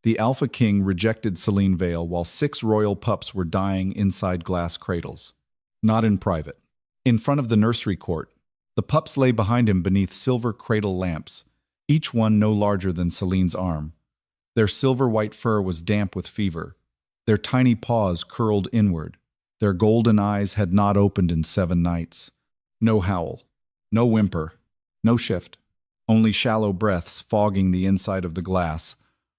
The Alpha King rejected Selene Vale while 6 royal pups were dying inside glass cradles. Not in private. In front of the nursery court, the pups lay behind him beneath silver cradle lamps, each one no larger than Selene's arm. Their silver-white fur was damp with fever. Their tiny paws curled inward. Their golden eyes had not opened in 7 nights. No howl, no whimper, no shift, only shallow breaths fogging the inside of the glass,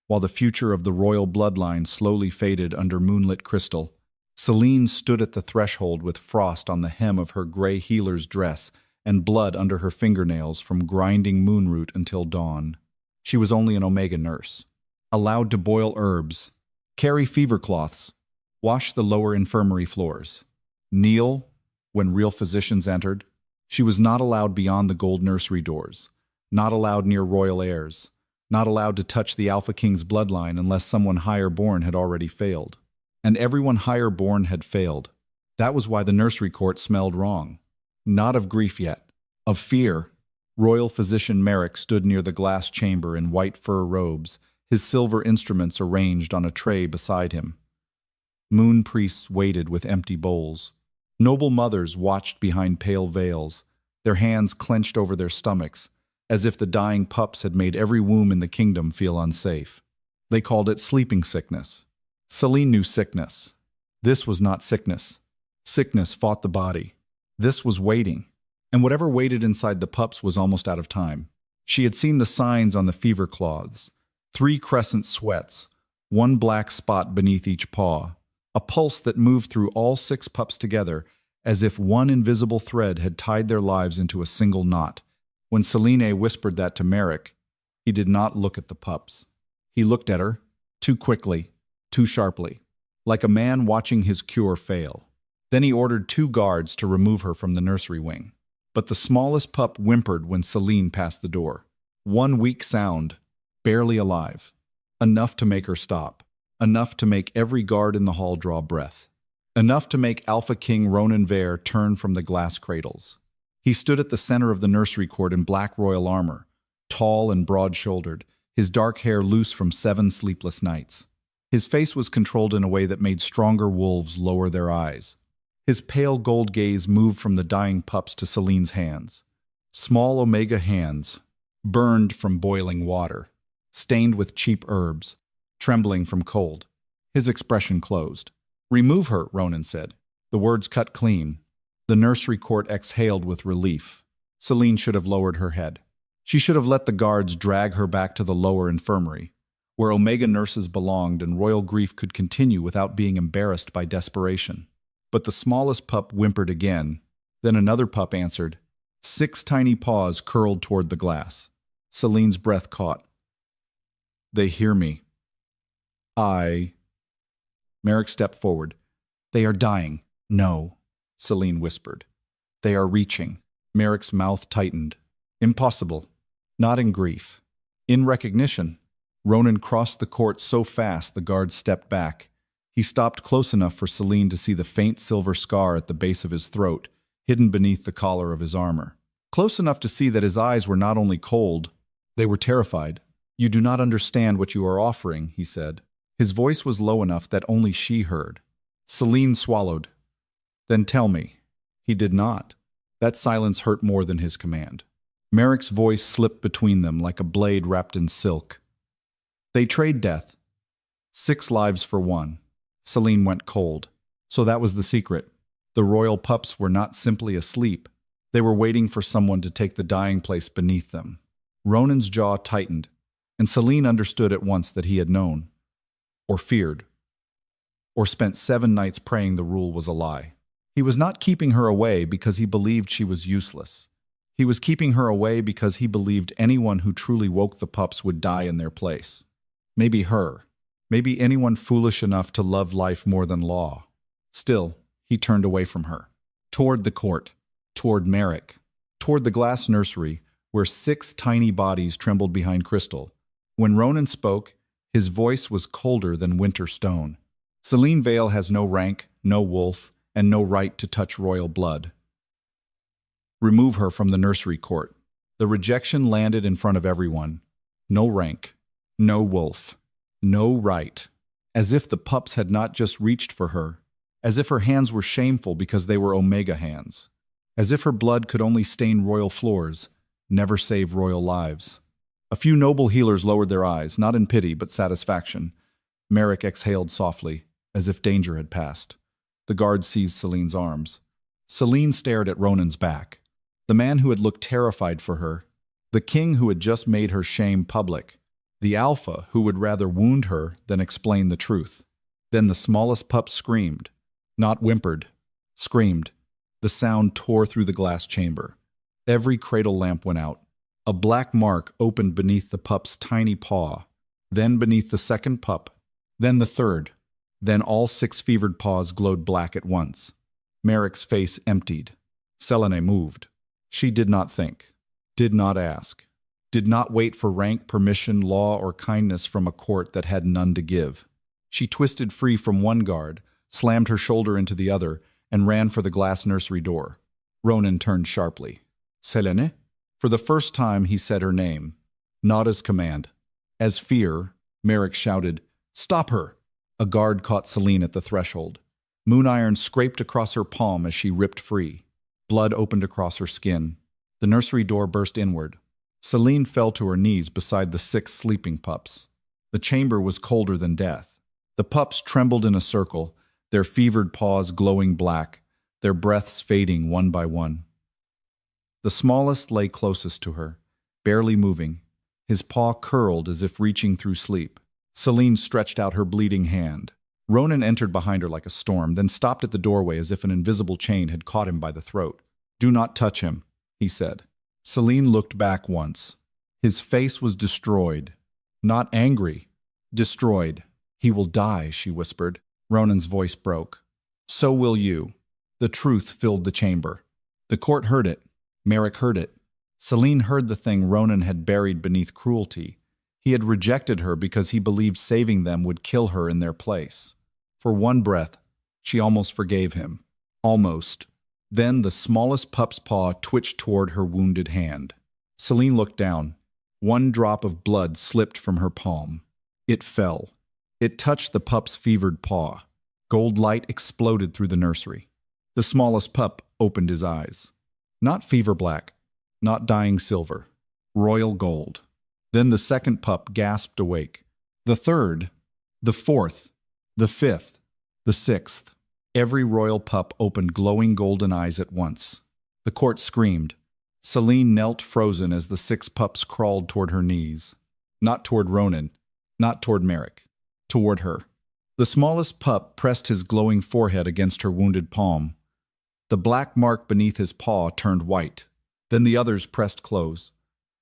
while the future of the royal bloodline slowly faded under moonlit crystal. Selene stood at the threshold with frost on the hem of her gray healer's dress and blood under her fingernails from grinding moonroot until dawn. She was only an Omega nurse, allowed to boil herbs, carry fever cloths, wash the lower infirmary floors, kneel when real physicians entered. She was not allowed beyond the gold nursery doors, not allowed near royal heirs, not allowed to touch the Alpha King's bloodline unless someone higher born had already failed. And everyone higher born had failed. That was why the nursery court smelled wrong. Not of grief yet, of fear. Royal physician Maeric stood near the glass chamber in white fur robes, his silver instruments arranged on a tray beside him. Moon priests waited with empty bowls. Noble mothers watched behind pale veils, their hands clenched over their stomachs, as if the dying pups had made every womb in the kingdom feel unsafe. They called it sleeping sickness. Selene knew sickness. This was not sickness. Sickness fought the body. This was waiting. And whatever waited inside the pups was almost out of time. She had seen the signs on the fever cloths. 3 crescent sweats, 1 black spot beneath each paw. A pulse that moved through all 6 pups together, as if one invisible thread had tied their lives into a single knot. When Selene whispered that to Maeric, he did not look at the pups. He looked at her, too quickly, too sharply, like a man watching his cure fail. Then he ordered 2 guards to remove her from the nursery wing. But the smallest pup whimpered when Selene passed the door. 1 weak sound, barely alive. Enough to make her stop. Enough to make every guard in the hall draw breath. Enough to make Alpha King Ronan Veyr turn from the glass cradles. He stood at the center of the nursery court in black royal armor, tall and broad-shouldered, his dark hair loose from 7 sleepless nights. His face was controlled in a way that made stronger wolves lower their eyes. His pale gold gaze moved from the dying pups to Selene's hands. Small Omega hands, burned from boiling water, stained with cheap herbs, trembling from cold. His expression closed. "Remove her," Ronan said. The words cut clean. The nursery court exhaled with relief. Selene should have lowered her head. She should have let the guards drag her back to the lower infirmary, where Omega nurses belonged and royal grief could continue without being embarrassed by desperation. But the smallest pup whimpered again. Then another pup answered. 6 tiny paws curled toward the glass. Selene's breath caught. "They hear me. Maeric stepped forward. "They are dying." "No," Selene whispered. "They are reaching." Maeric's mouth tightened. "Impossible." "Not in grief. In recognition." Ronan crossed the court so fast the guard stepped back. He stopped close enough for Selene to see the faint silver scar at the base of his throat, hidden beneath the collar of his armor. Close enough to see that his eyes were not only cold, they were terrified. "You do not understand what you are offering," he said. His voice was low enough that only she heard. Selene swallowed. "Then tell me." He did not. That silence hurt more than his command. Maeric's voice slipped between them like a blade wrapped in silk. "They trade death. 6 lives for 1. Selene went cold. So that was the secret. The royal pups were not simply asleep. They were waiting for someone to take the dying place beneath them. Ronan's jaw tightened, and Selene understood at once that he had known, or feared, or spent 7 nights praying the rule was a lie. He was not keeping her away because he believed she was useless. He was keeping her away because he believed anyone who truly woke the pups would die in their place. Maybe her. Maybe anyone foolish enough to love life more than law. Still, he turned away from her. Toward the court. Toward Maeric. Toward the glass nursery, where 6 tiny bodies trembled behind crystal. When Ronan spoke, his voice was colder than winter stone. "Selene Vale has no rank, no wolf, and no right to touch royal blood. Remove her from the nursery court." The rejection landed in front of everyone. No rank, no wolf, No right. As if the pups had not just reached for her. As if her hands were shameful because they were Omega hands. As if her blood could only stain royal floors, never save royal lives. A few noble healers lowered their eyes, not in pity but satisfaction. Maeric exhaled softly, as if danger had passed. The guard seized Selene's arms. Selene stared at Ronan's back. The man who had looked terrified for her. The king who had just made her shame public. The alpha who would rather wound her than explain the truth. Then the smallest pup screamed. Not whimpered. Screamed. The sound tore through the glass chamber. Every cradle lamp went out. A black mark opened beneath the pup's tiny paw, then beneath the second pup, then the third. Then all 6 fevered paws glowed black at once. Maeric's face emptied. Selene moved. She did not think, did not ask, did not wait for rank, permission, law, or kindness from a court that had none to give. She twisted free from one guard, slammed her shoulder into the other, and ran for the glass nursery door. Ronan turned sharply. Selene? For the first time he said her name, not as command. As fear, Maeric shouted, "Stop her!" A guard caught Selene at the threshold. Moon iron scraped across her palm as she ripped free. Blood opened across her skin. The nursery door burst inward. Selene fell to her knees beside the 6 sleeping pups. The chamber was colder than death. The pups trembled in a circle, their fevered paws glowing black, their breaths fading one by one. The smallest lay closest to her, barely moving, his paw curled as if reaching through sleep. Selene stretched out her bleeding hand. Ronan entered behind her like a storm, then stopped at the doorway as if an invisible chain had caught him by the throat. "Do not touch him," he said. Selene looked back once. His face was destroyed. Not angry. Destroyed. "He will die," she whispered. Ronan's voice broke. "So will you." The truth filled the chamber. The court heard it. Maeric heard it. Selene heard the thing Ronan had buried beneath cruelty. He had rejected her because he believed saving them would kill her in their place. For one breath, she almost forgave him. Almost. Then the smallest pup's paw twitched toward her wounded hand. Selene looked down. One drop of blood slipped from her palm. It fell. It touched the pup's fevered paw. Gold light exploded through the nursery. The smallest pup opened his eyes. Not fever black, not dying silver. Royal gold. Then the second pup gasped awake. The third, the fourth, the fifth, the sixth. Every royal pup opened glowing golden eyes at once. The court screamed. Selene knelt frozen as the 6 pups crawled toward her knees. Not toward Ronan, not toward Maeric. Toward her. The smallest pup pressed his glowing forehead against her wounded palm. The black mark beneath his paw turned white. Then the others pressed close,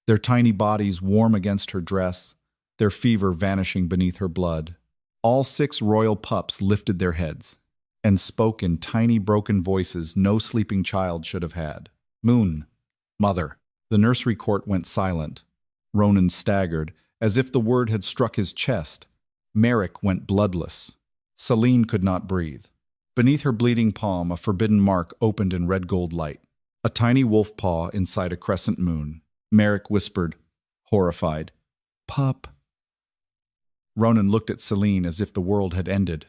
their tiny bodies warm against her dress, their fever vanishing beneath her blood. All 6 royal pups lifted their heads and spoke in tiny broken voices no sleeping child should have had. "Moon, mother." The nursery court went silent. Ronan staggered, as if the word had struck his chest. Maeric went bloodless. Selene could not breathe. Beneath her bleeding palm, a forbidden mark opened in red gold light. A tiny wolf paw inside a crescent moon. Maeric whispered, horrified, "Pup." Ronan looked at Selene as if the world had ended.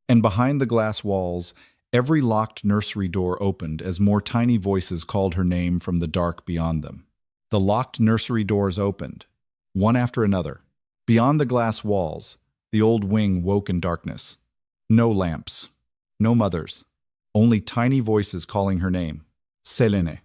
And behind the glass walls, every locked nursery door opened as more tiny voices called her name from the dark beyond them. The locked nursery doors opened, one after another. Beyond the glass walls, the old wing woke in darkness. No lamps. No mothers, only tiny voices calling her name. Selene.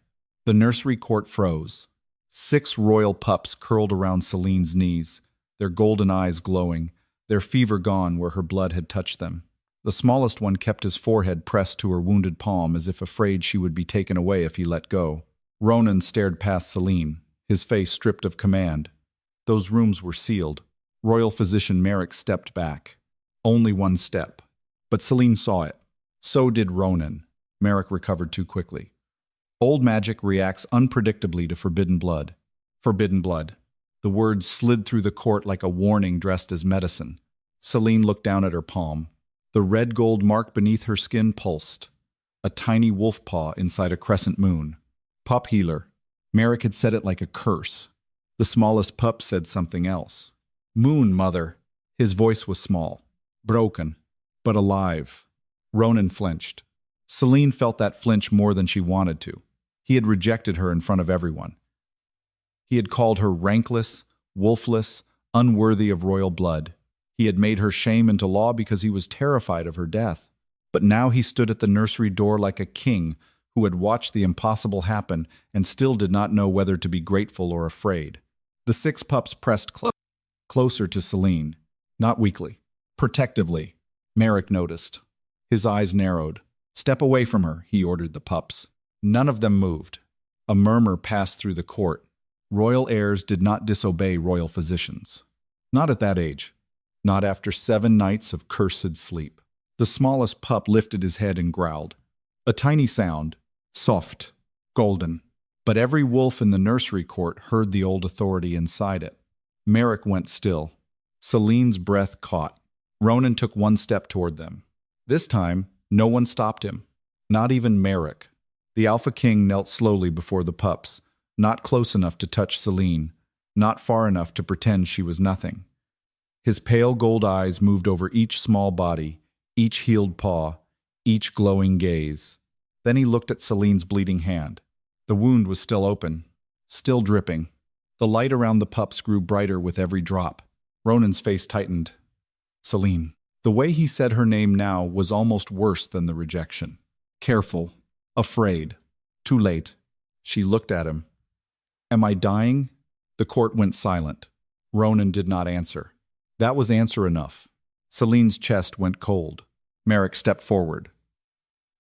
The nursery court froze. 6 royal pups curled around Selene's knees, their golden eyes glowing, their fever gone where her blood had touched them. The smallest one kept his forehead pressed to her wounded palm as if afraid she would be taken away if he let go. Ronan stared past Selene, his face stripped of command. Those rooms were sealed. Royal physician Maeric stepped back. Only one step. But Selene saw it. So did Ronan. Maeric recovered too quickly. Old magic reacts unpredictably to forbidden blood. Forbidden blood. The words slid through the court like a warning dressed as medicine. Selene looked down at her palm. The red gold mark beneath her skin pulsed. A tiny wolf paw inside a crescent moon. Pup-Healer. Maeric had said it like a curse. The smallest pup said something else. "Moon, mother." His voice was small, broken, but alive. Ronan flinched. Selene felt that flinch more than she wanted to. He had rejected her in front of everyone. He had called her rankless, wolfless, unworthy of royal blood. He had made her shame into law because he was terrified of her death. But now he stood at the nursery door like a king who had watched the impossible happen and still did not know whether to be grateful or afraid. The 6 pups pressed closer to Selene, not weakly, protectively. Maeric noticed. His eyes narrowed. "Step away from her," he ordered the pups. None of them moved. A murmur passed through the court. Royal heirs did not disobey royal physicians. Not at that age. Not after 7 nights of cursed sleep. The smallest pup lifted his head and growled. A tiny sound, soft, golden. But every wolf in the nursery court heard the old authority inside it. Maeric went still. Selene's breath caught. Ronan took 1 step toward them. This time, no one stopped him. Not even Maeric. The Alpha King knelt slowly before the pups, not close enough to touch Selene, not far enough to pretend she was nothing. His pale gold eyes moved over each small body, each healed paw, each glowing gaze. Then he looked at Selene's bleeding hand. The wound was still open, still dripping. The light around the pups grew brighter with every drop. Ronan's face tightened. Selene. The way he said her name now was almost worse than the rejection. Careful, afraid, too late. She looked at him. Am I dying? The court went silent. Ronan did not answer. That was answer enough. Selene's chest went cold. Maeric stepped forward.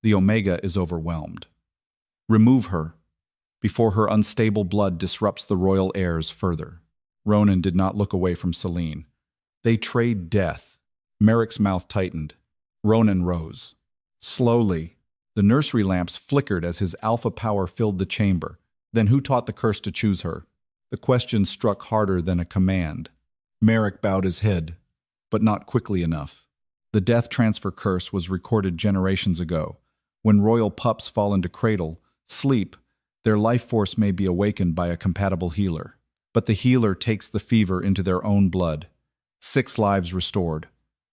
The Omega is overwhelmed. Remove her, before her unstable blood disrupts the royal heirs further. Ronan did not look away from Selene. They trade death. Maeric's mouth tightened. Ronan rose. Slowly, the nursery lamps flickered as his alpha power filled the chamber. Then who taught the curse to choose her? The question struck harder than a command. Maeric bowed his head, but not quickly enough. The death transfer curse was recorded generations ago. When royal pups fall into cradle, sleep, their life force may be awakened by a compatible healer. But the healer takes the fever into their own blood. 6 lives restored,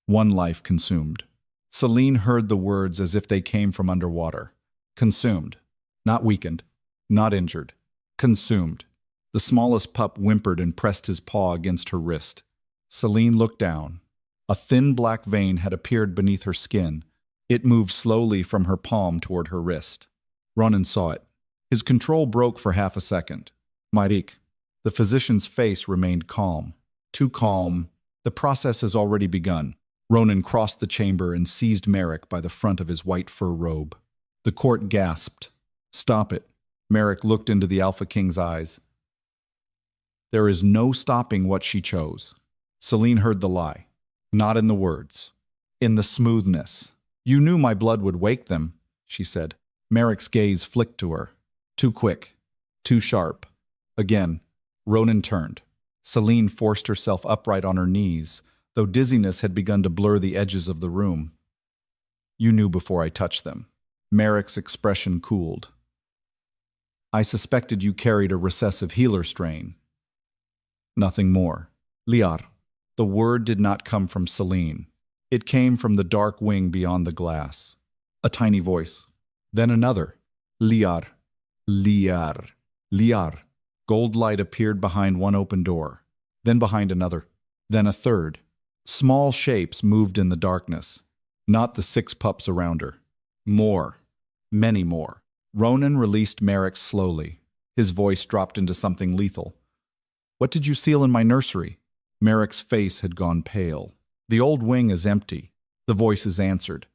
1 life consumed. Selene heard the words as if they came from underwater. Consumed. Not weakened. Not injured. Consumed. The smallest pup whimpered and pressed his paw against her wrist. Selene looked down. A thin black vein had appeared beneath her skin. It moved slowly from her palm toward her wrist. Ronan saw it. His control broke for half a second. Maeric. The physician's face remained calm. Too calm. The process has already begun. Ronan crossed the chamber and seized Maeric by the front of his white fur robe. The court gasped. Stop it. Maeric looked into the Alpha King's eyes. There is no stopping what she chose. Selene heard the lie. Not in the words. In the smoothness. You knew my blood would wake them, she said. Maeric's gaze flicked to her. Too quick. Too sharp. Again, Ronan turned. Selene forced herself upright on her knees, though dizziness had begun to blur the edges of the room. You knew before I touched them. Maeric's expression cooled. I suspected you carried a recessive healer strain. Nothing more. Liar. The word did not come from Selene. It came from the dark wing beyond the glass. A tiny voice. Then another. Liar. Liar. Liar. Gold light appeared behind one open door. Then behind another. Then a third. Small shapes moved in the darkness. Not the 6 pups around her. More. Many more. Ronan released Maeric slowly. His voice dropped into something lethal. What did you seal in my nursery? Maeric's face had gone pale. The old wing is empty. The voices answered.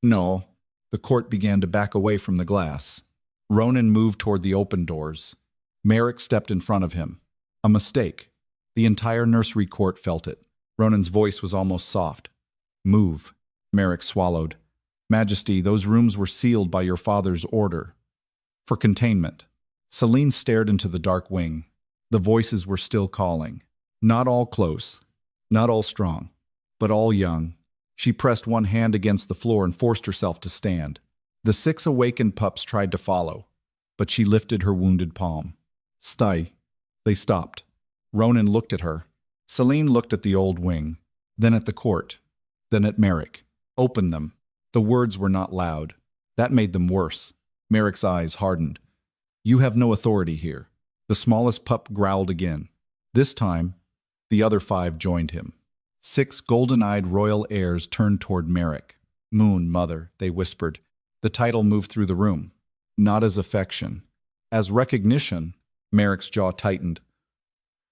No. The court began to back away from the glass. Ronan moved toward the open doors. Maeric stepped in front of him. A mistake. The entire nursery court felt it. Ronan's voice was almost soft. Move. Maeric swallowed. Majesty, those rooms were sealed by your father's order. For containment. Selene stared into the dark wing. The voices were still calling. Not all close. Not all strong. But all young. She pressed one hand against the floor and forced herself to stand. The 6 awakened pups tried to follow, but she lifted her wounded palm. Stay. They stopped. Ronan looked at her. Selene looked at the old wing. then at the court, then at Maeric. Open them. The words were not loud. That made them worse. Maeric's eyes hardened. You have no authority here. The smallest pup growled again. This time, the other 5 joined him. 6 golden-eyed royal heirs turned toward Maeric. Moon, mother, they whispered. The title moved through the room. Not as affection. As recognition. Maeric's jaw tightened.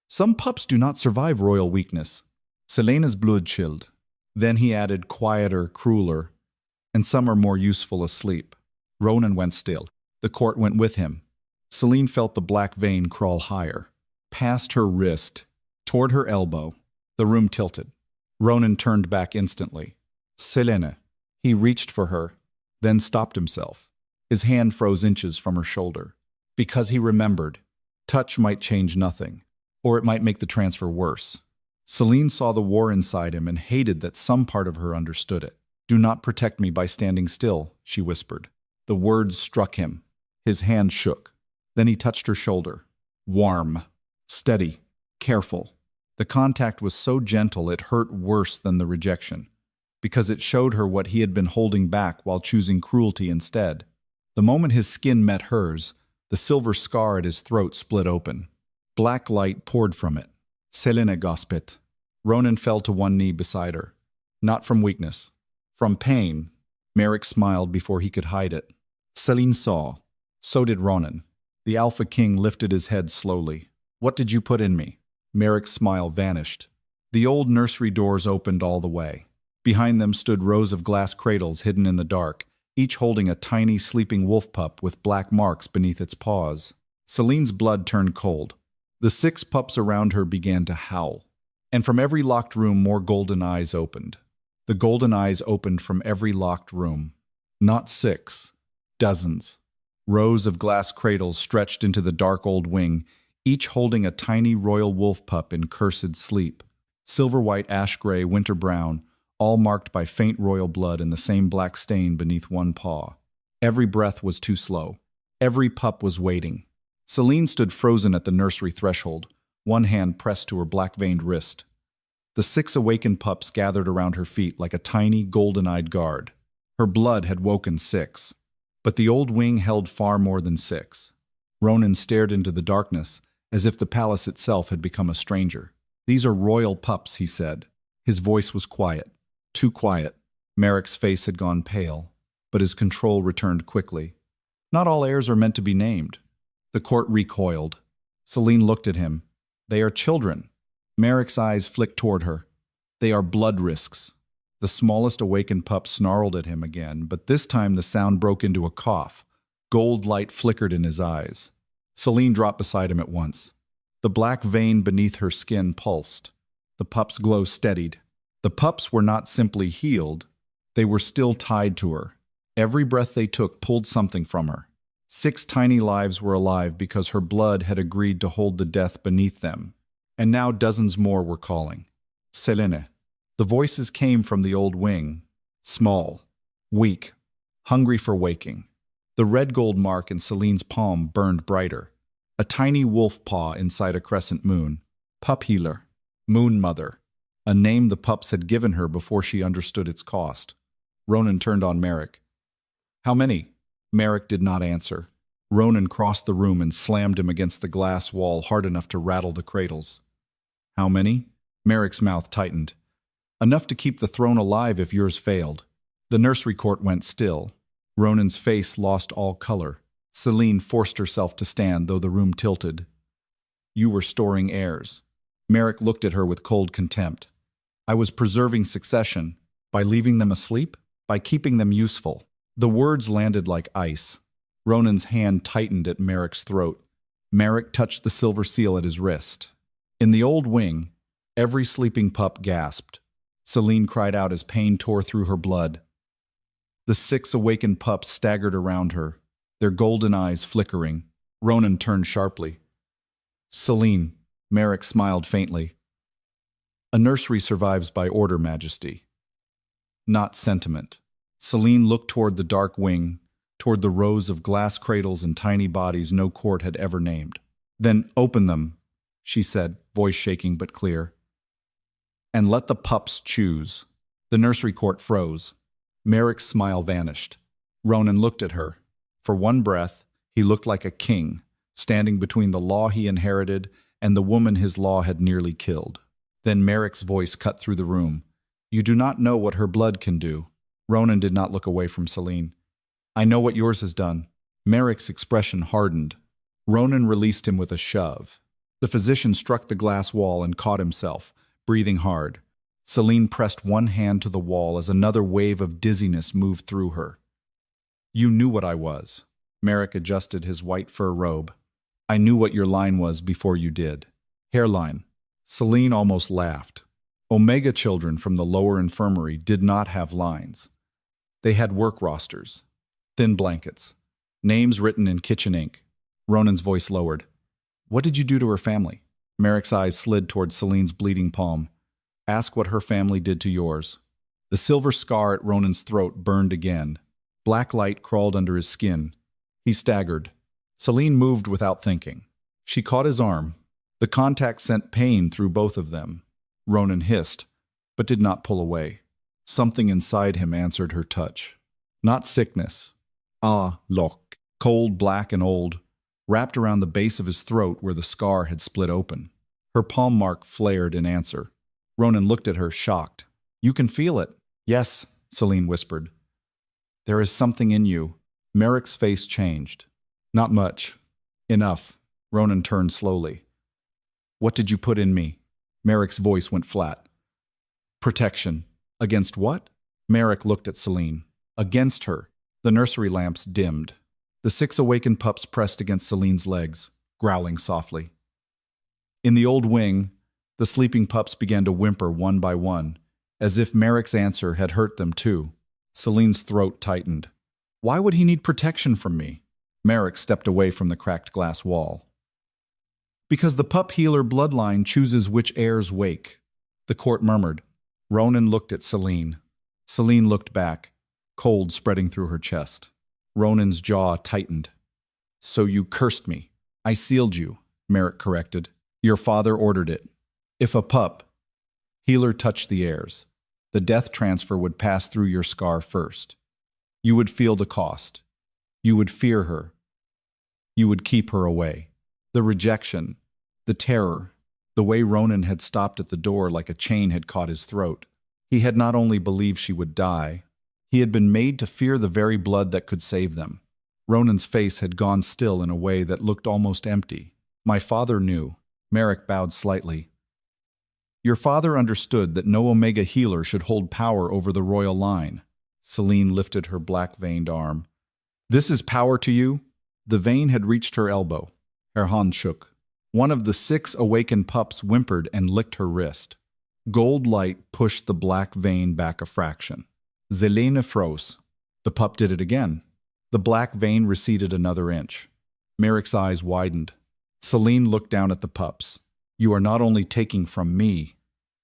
Some pups do not survive royal weakness. Selene's blood chilled. Then he added, quieter, crueler, and some are more useful asleep. Ronan went still. The court went with him. Selene felt the black vein crawl higher, past her wrist, toward her elbow. The room tilted. Ronan turned back instantly. Selene. He reached for her, then stopped himself. His hand froze inches from her shoulder. Because he remembered, touch might change nothing, or it might make the transfer worse. Selene saw the war inside him and hated that some part of her understood it. Do not protect me by standing still, she whispered. The words struck him. His hand shook. Then he touched her shoulder. Warm, steady, careful. The contact was so gentle it hurt worse than the rejection, because it showed her what he had been holding back while choosing cruelty instead. The moment his skin met hers, the silver scar at his throat split open. Black light poured from it. Selene gasped. Ronan fell to one knee beside her. Not from weakness. From pain. Maeric smiled before he could hide it. Selene saw. So did Ronan. The Alpha King lifted his head slowly. What did you put in me? Maeric's smile vanished. The old nursery doors opened all the way. Behind them stood rows of glass cradles hidden in the dark, each holding a tiny sleeping wolf pup with black marks beneath its paws. Selene's blood turned cold. The 6 pups around her began to howl. And from every locked room more golden eyes opened. The golden eyes opened from every locked room. Not 6. Dozens. Rows of glass cradles stretched into the dark old wing, each holding a tiny royal wolf pup in cursed sleep. Silver-white, ash-gray, winter-brown, all marked by faint royal blood and the same black stain beneath one paw. Every breath was too slow. Every pup was waiting. Selene stood frozen at the nursery threshold, one hand pressed to her black-veined wrist. The 6 awakened pups gathered around her feet like a tiny, golden-eyed guard. Her blood had woken 6. But the old wing held far more than 6. Ronan stared into the darkness, as if the palace itself had become a stranger. These are royal pups, he said. His voice was quiet. Too quiet. Maeric's face had gone pale, but his control returned quickly. Not all heirs are meant to be named. The court recoiled. Selene looked at him. They are children. Maeric's eyes flicked toward her. They are blood risks. The smallest awakened pup snarled at him again, but this time the sound broke into a cough. Gold light flickered in his eyes. Selene dropped beside him at once. The black vein beneath her skin pulsed. The pup's glow steadied. The pups were not simply healed. They were still tied to her. Every breath they took pulled something from her. 6 tiny lives were alive because her blood had agreed to hold the death beneath them. And now dozens more were calling. Selene. The voices came from the old wing. Small. Weak. Hungry for waking. The red gold mark in Selene's palm burned brighter. A tiny wolf paw inside a crescent moon. Pup-Healer. Moon Mother. A name the pups had given her before she understood its cost. Ronan turned on Maeric. How many? Maeric did not answer. Ronan crossed the room and slammed him against the glass wall hard enough to rattle the cradles. How many? Maeric's mouth tightened. Enough to keep the throne alive if yours failed. The nursery court went still. Ronan's face lost all color. Selene forced herself to stand, though the room tilted. You were storing heirs. Maeric looked at her with cold contempt. I was preserving succession. By leaving them asleep? By keeping them useful. The words landed like ice. Ronan's hand tightened at Maeric's throat. Maeric touched the silver seal at his wrist. In the old wing, every sleeping pup gasped. Selene cried out as pain tore through her blood. The 6 awakened pups staggered around her, their golden eyes flickering. Ronan turned sharply. Selene, Maeric smiled faintly. A nursery survives by order, Majesty. Not sentiment. Selene looked toward the dark wing, toward the rows of glass cradles and tiny bodies no court had ever named. Then open them, she said, voice shaking but clear. And let the pups choose. The nursery court froze. Maeric's smile vanished. Ronan looked at her. For one breath, he looked like a king, standing between the law he inherited and the woman his law had nearly killed. Then Maeric's voice cut through the room. You do not know what her blood can do. Ronan did not look away from Selene. I know what yours has done. Maeric's expression hardened. Ronan released him with a shove. The physician struck the glass wall and caught himself, breathing hard. Selene pressed one hand to the wall as another wave of dizziness moved through her. You knew what I was. Maeric adjusted his white fur robe. I knew what your line was before you did. Hairline. Selene almost laughed. Omega children from the lower infirmary did not have lines. They had work rosters, thin blankets, names written in kitchen ink. Ronan's voice lowered. What did you do to her family? Maeric's eyes slid toward Selene's bleeding palm. Ask what her family did to yours. The silver scar at Ronan's throat burned again. Black light crawled under his skin. He staggered. Selene moved without thinking. She caught his arm. The contact sent pain through both of them. Ronan hissed, but did not pull away. Something inside him answered her touch. Not sickness. Lock, cold, black, and old, wrapped around the base of his throat where the scar had split open. Her palm mark flared in answer. Ronan looked at her, shocked. You can feel it. Yes, Selene whispered. There is something in you. Maeric's face changed. Not much. Enough. Ronan turned slowly. What did you put in me? Maeric's voice went flat. Protection. Against what? Maeric looked at Selene. Against her. The nursery lamps dimmed. The 6 awakened pups pressed against Selene's legs, growling softly. In the old wing, the sleeping pups began to whimper one by one, as if Maeric's answer had hurt them too. Selene's throat tightened. Why would he need protection from me? Maeric stepped away from the cracked glass wall. Because the Pup-Healer bloodline chooses which heirs wake, the court murmured. Ronan looked at Selene. Selene looked back, cold spreading through her chest. Ronan's jaw tightened. So you cursed me. I sealed you, Maeric corrected. Your father ordered it. If a Pup-Healer touched the heirs, the death transfer would pass through your scar first. You would feel the cost. You would fear her. You would keep her away. The rejection, the terror, the way Ronan had stopped at the door like a chain had caught his throat. He had not only believed she would die, he had been made to fear the very blood that could save them. Ronan's face had gone still in a way that looked almost empty. My father knew. Maeric bowed slightly. Your father understood that no Omega healer should hold power over the royal line. Selene lifted her black-veined arm. This is power to you? The vein had reached her elbow. Her hand shook. One of the 6 awakened pups whimpered and licked her wrist. Gold light pushed the black vein back a fraction. Selene froze. The pup did it again. The black vein receded another inch. Maeric's eyes widened. Selene looked down at the pups. You are not only taking from me,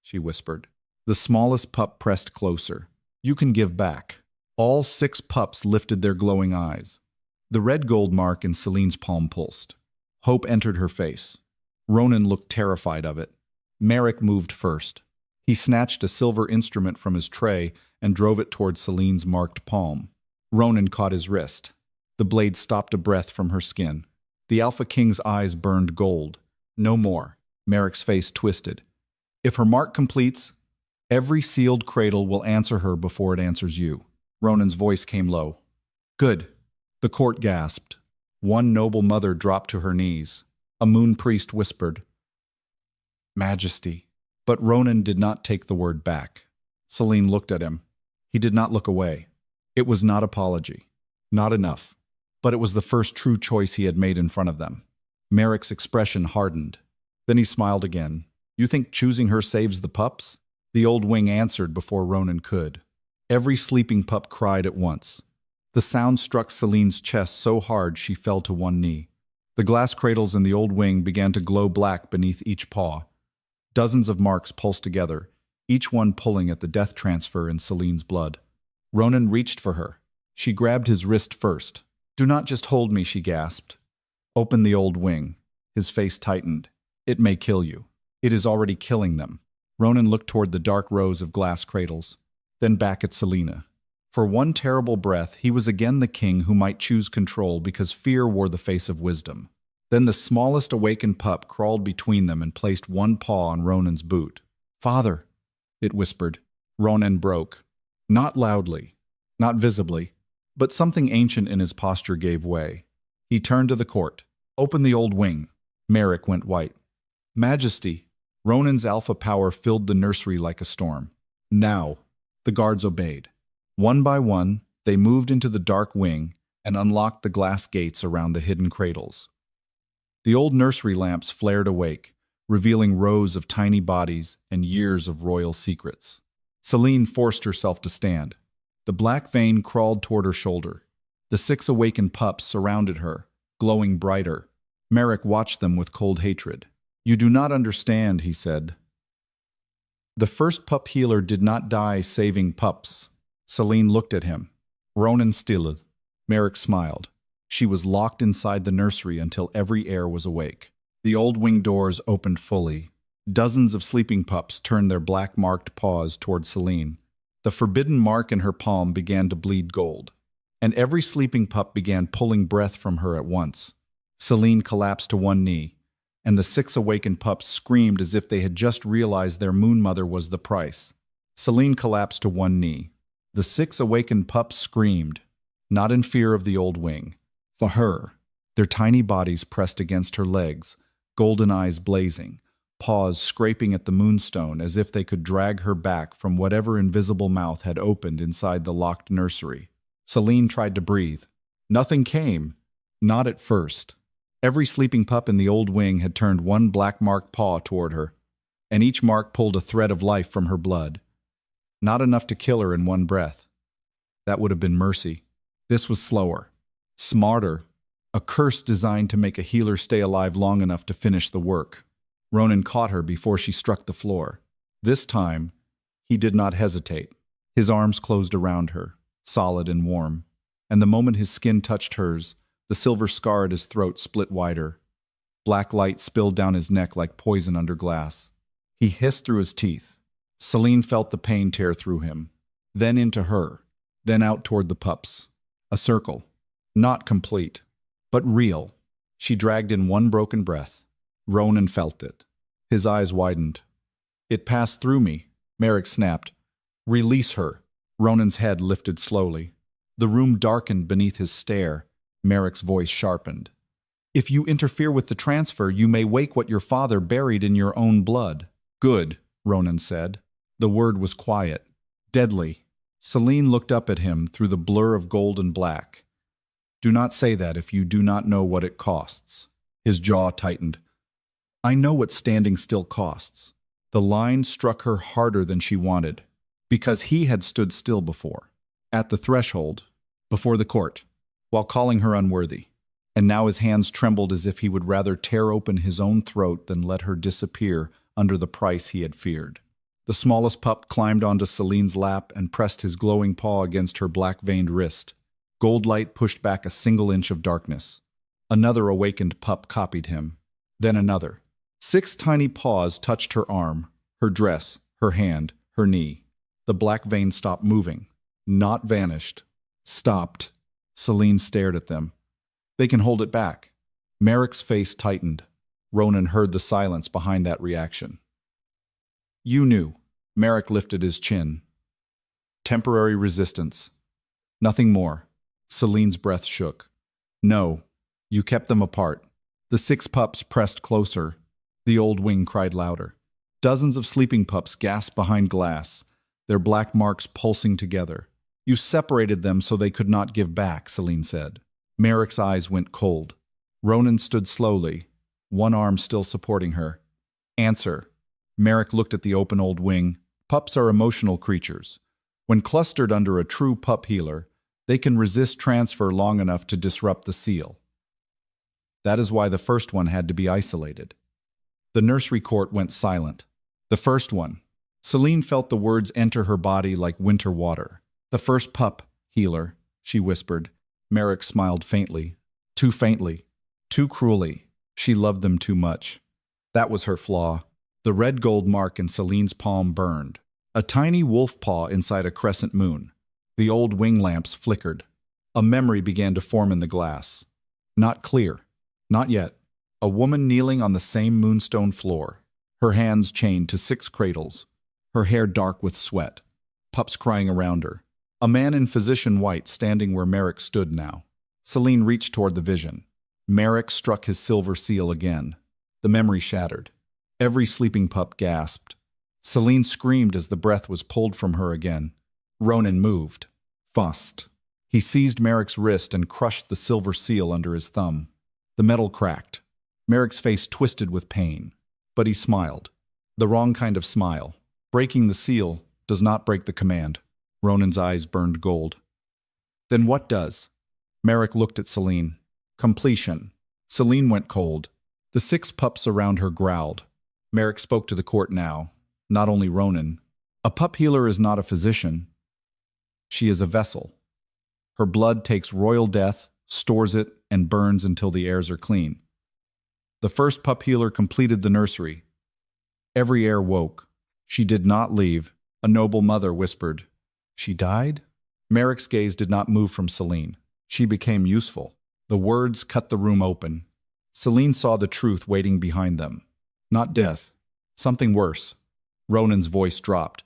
she whispered. The smallest pup pressed closer. You can give back. All 6 pups lifted their glowing eyes. The red gold mark in Selene's palm pulsed. Hope entered her face. Ronan looked terrified of it. Maeric moved first. He snatched a silver instrument from his tray and drove it toward Selene's marked palm. Ronan caught his wrist. The blade stopped a breath from her skin. The Alpha King's eyes burned gold. No more. Maeric's face twisted. If her mark completes, every sealed cradle will answer her before it answers you. Ronan's voice came low. Good. The court gasped. One noble mother dropped to her knees. A moon priest whispered, Majesty. But Ronan did not take the word back. Selene looked at him. He did not look away. It was not apology. Not enough. But it was the first true choice he had made in front of them. Maeric's expression hardened. Then he smiled again. You think choosing her saves the pups? The old wing answered before Ronan could. Every sleeping pup cried at once. The sound struck Selene's chest so hard she fell to one knee. The glass cradles in the old wing began to glow black beneath each paw. Dozens of marks pulsed together, each one pulling at the death transfer in Selene's blood. Ronan reached for her. She grabbed his wrist first. Do not just hold me, she gasped. Open the old wing. His face tightened. It may kill you. It is already killing them. Ronan looked toward the dark rows of glass cradles, then back at Selene. For one terrible breath, he was again the king who might choose control because fear wore the face of wisdom. Then the smallest awakened pup crawled between them and placed one paw on Ronan's boot. "Father," it whispered. Ronan broke. Not loudly, not visibly, but something ancient in his posture gave way. He turned to the court. "Open the old wing." Maeric went white. "Majesty." Ronan's alpha power filled the nursery like a storm. "Now." The guards obeyed. One by one, they moved into the dark wing and unlocked the glass gates around the hidden cradles. The old nursery lamps flared awake, revealing rows of tiny bodies and years of royal secrets. Selene forced herself to stand. The black vein crawled toward her shoulder. The 6 awakened pups surrounded her, glowing brighter. Maeric watched them with cold hatred. "You do not understand," he said. "The first Pup-Healer did not die saving pups." Selene looked at him. Ronan stilled. Maeric smiled. She was locked inside the nursery until every heir was awake. The old wing doors opened fully. Dozens of sleeping pups turned their black-marked paws toward Selene. The forbidden mark in her palm began to bleed gold, and every sleeping pup began pulling breath from her at once. Selene collapsed to one knee, and the 6 awakened pups screamed as if they had just realized their moon mother was the price. Selene collapsed to one knee. The 6 awakened pups screamed, not in fear of the old wing. For her, their tiny bodies pressed against her legs, golden eyes blazing, paws scraping at the moonstone as if they could drag her back from whatever invisible mouth had opened inside the locked nursery. Selene tried to breathe. Nothing came, not at first. Every sleeping pup in the old wing had turned one black-marked paw toward her, and each mark pulled a thread of life from her blood. Not enough to kill her in one breath. That would have been mercy. This was slower, smarter, a curse designed to make a healer stay alive long enough to finish the work. Ronan caught her before she struck the floor. This time, he did not hesitate. His arms closed around her, solid and warm, and the moment his skin touched hers, the silver scar at his throat split wider. Black light spilled down his neck like poison under glass. He hissed through his teeth. Selene felt the pain tear through him, then into her, then out toward the pups. A circle, not complete, but real. She dragged in one broken breath. Ronan felt it. His eyes widened. "It passed through me," Maeric snapped. "Release her." Ronan's head lifted slowly. The room darkened beneath his stare. Maeric's voice sharpened. "If you interfere with the transfer, you may wake what your father buried in your own blood." "Good," Ronan said. The word was quiet, deadly. Selene looked up at him through the blur of gold and black. "Do not say that if you do not know what it costs." His jaw tightened. "I know what standing still costs." The line struck her harder than she wanted, because he had stood still before, at the threshold, before the court, while calling her unworthy. And now his hands trembled as if he would rather tear open his own throat than let her disappear under the price he had feared. The smallest pup climbed onto Selene's lap and pressed his glowing paw against her black-veined wrist. Gold light pushed back a single inch of darkness. Another awakened pup copied him. Then another. 6 tiny paws touched her arm, her dress, her hand, her knee. The black vein stopped moving. Not vanished. Stopped. Selene stared at them. "They can hold it back." Maeric's face tightened. Ronan heard the silence behind that reaction. "You knew." Maeric lifted his chin. "Temporary resistance. Nothing more." Selene's breath shook. "No. You kept them apart." The 6 pups pressed closer. The old wing cried louder. Dozens of sleeping pups gasped behind glass, their black marks pulsing together. "You separated them so they could not give back," Selene said. Maeric's eyes went cold. Ronan stood slowly, one arm still supporting her. "Answer." Maeric looked at the open old wing. "Pups are emotional creatures. When clustered under a true pup-healer, they can resist transfer long enough to disrupt the seal. That is why the first one had to be isolated." The nursery court went silent. The first one. Selene felt the words enter her body like winter water. "The first pup-healer," she whispered. Maeric smiled faintly. Too cruelly. She loved them too much. That was her flaw. The red gold mark in Selene's palm burned. A tiny wolf paw inside a crescent moon. The old wing lamps flickered. A memory began to form in the glass. Not clear. Not yet. A woman kneeling on the same moonstone floor. Her hands chained to 6 cradles. Her hair dark with sweat. Pups crying around her. A man in physician white standing where Maeric stood now. Selene reached toward the vision. Maeric struck his silver seal again. The memory shattered. Every sleeping pup gasped. Selene screamed as the breath was pulled from her again. Ronan moved. Fussed. He seized Maeric's wrist and crushed the silver seal under his thumb. The metal cracked. Maeric's face twisted with pain. But he smiled. The wrong kind of smile. Breaking the seal does not break the command. Ronan's eyes burned gold. Then what does? Maeric looked at Selene. Completion. Selene went cold. The 6 pups around her growled. Maeric spoke to the court now. Not only Ronan. A pup-healer is not a physician. She is a vessel. Her blood takes royal death, stores it, and burns until the heirs are clean. The first pup-healer completed the nursery. Every heir woke. She did not leave. A noble mother whispered. She died? Maeric's gaze did not move from Selene. She became useful. The words cut the room open. Selene saw the truth waiting behind them. Not death. Something worse. Ronan's voice dropped.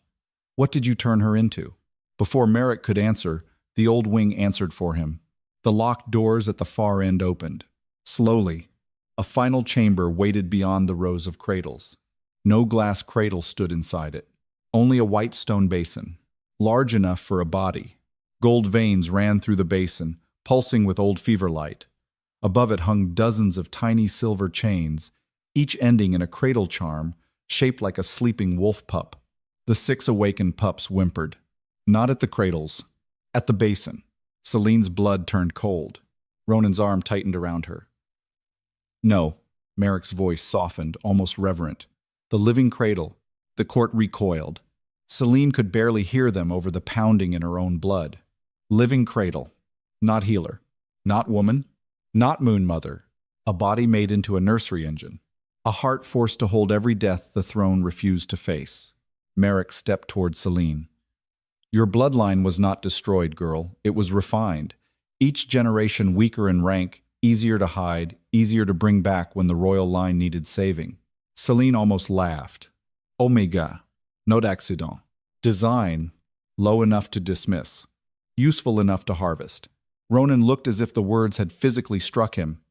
What did you turn her into? Before Maeric could answer, the old wing answered for him. The locked doors at the far end opened. Slowly, a final chamber waited beyond the rows of cradles. No glass cradle stood inside it. Only a white stone basin, large enough for a body. Gold veins ran through the basin, pulsing with old fever light. Above it hung dozens of tiny silver chains, each ending in a cradle charm, shaped like a sleeping wolf pup. The 6 awakened pups whimpered. Not at the cradles, at the basin. Selene's blood turned cold. Ronan's arm tightened around her. No, Maeric's voice softened, almost reverent. The living cradle. The court recoiled. Selene could barely hear them over the pounding in her own blood. Living cradle. Not healer. Not woman. Not moon mother. A body made into a nursery engine. A heart forced to hold every death the throne refused to face. Maeric stepped toward Selene. Your bloodline was not destroyed, girl. It was refined. Each generation weaker in rank, easier to hide, easier to bring back when the royal line needed saving. Selene almost laughed. Omega. Not accident. Design. Low enough to dismiss. Useful enough to harvest. Ronan looked as if the words had physically struck him.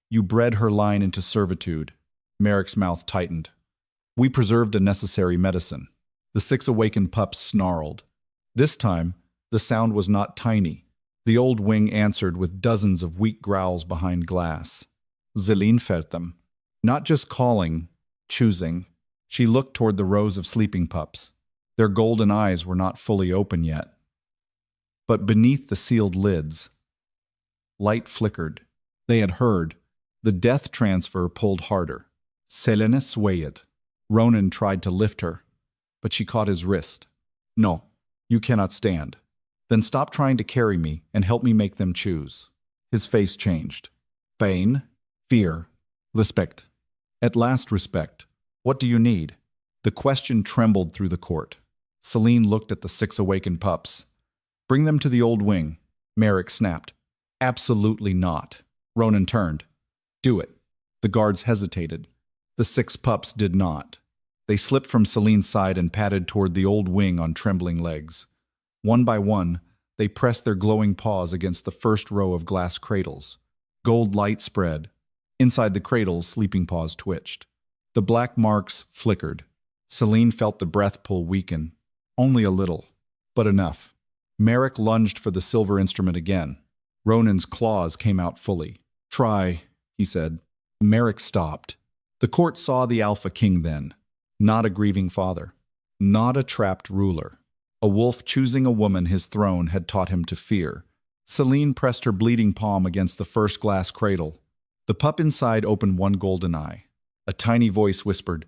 You bred her line into servitude. Maeric's mouth tightened. We preserved a necessary medicine. The 6 awakened pups snarled. This time, the sound was not tiny. The old wing answered with dozens of weak growls behind glass. Selene felt them. Not just calling, choosing. She looked toward the rows of sleeping pups. Their golden eyes were not fully open yet. But beneath the sealed lids, light flickered. They had heard. The death transfer pulled harder. Selene swayed. Ronan tried to lift her, but she caught his wrist. No, you cannot stand. Then stop trying to carry me and help me make them choose. His face changed. Pain, fear, respect. At last, respect. What do you need? The question trembled through the court. Selene looked at the 6 awakened pups. Bring them to the old wing. Maeric snapped. Absolutely not. Ronan turned. Do it. The guards hesitated. The 6 pups did not. They slipped from Selene's side and padded toward the old wing on trembling legs. One by one, they pressed their glowing paws against the first row of glass cradles. Gold light spread. Inside the cradles, sleeping paws twitched. The black marks flickered. Selene felt the breath pull weaken. Only a little, but enough. Maeric lunged for the silver instrument again. Ronan's claws came out fully. Try, he said. Maeric stopped. The court saw the Alpha King then. Not a grieving father. Not a trapped ruler. A wolf choosing a woman his throne had taught him to fear. Selene pressed her bleeding palm against the first glass cradle. The pup inside opened one golden eye. A tiny voice whispered,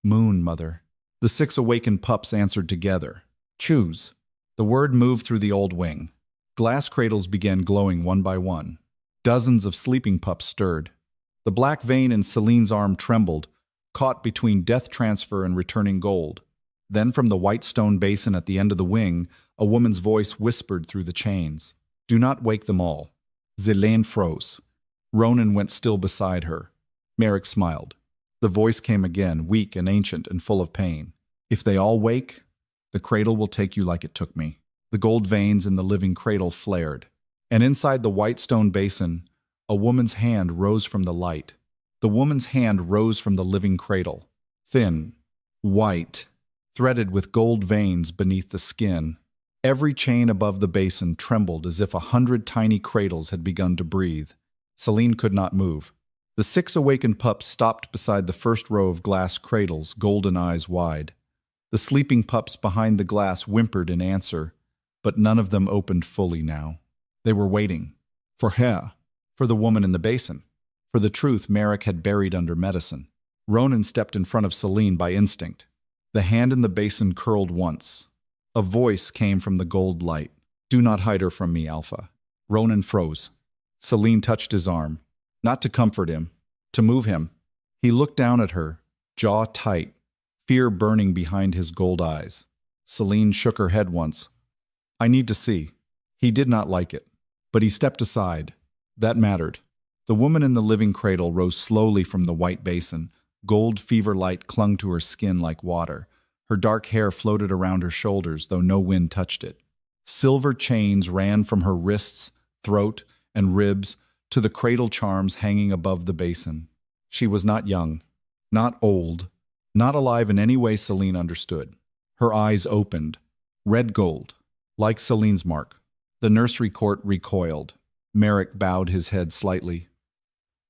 Moon, mother. The 6 awakened pups answered together. Choose. The word moved through the old wing. Glass cradles began glowing one by one. Dozens of sleeping pups stirred. The black vein in Selene's arm trembled, caught between death transfer and returning gold. Then from the white stone basin at the end of the wing, a woman's voice whispered through the chains. "Do not wake them all." Selene froze. Ronan went still beside her. Maeric smiled. The voice came again, weak and ancient and full of pain. "If they all wake, the cradle will take you like it took me." The gold veins in the living cradle flared, and inside the white stone basin, a woman's hand rose from the light. The woman's hand rose from the living cradle, thin, white, threaded with gold veins beneath the skin. Every chain above the basin trembled as if 100 tiny cradles had begun to breathe. Selene could not move. The 6 awakened pups stopped beside the first row of glass cradles, golden eyes wide. The sleeping pups behind the glass whimpered in answer, but none of them opened fully now. They were waiting. For her. For the woman in the basin. For the truth Maeric had buried under medicine. Ronan stepped in front of Selene by instinct. The hand in the basin curled once. A voice came from the gold light. "Do not hide her from me, Alpha." Ronan froze. Selene touched his arm. Not to comfort him, to move him. He looked down at her, jaw tight, fear burning behind his gold eyes. Selene shook her head once. "I need to see." He did not like it, but he stepped aside. That mattered. The woman in the living cradle rose slowly from the white basin. Gold fever light clung to her skin like water. Her dark hair floated around her shoulders, though no wind touched it. Silver chains ran from her wrists, throat, and ribs to the cradle charms hanging above the basin. She was not young, not old, not alive in any way Selene understood. Her eyes opened, red gold, like Selene's mark. The nursery court recoiled. Maeric bowed his head slightly.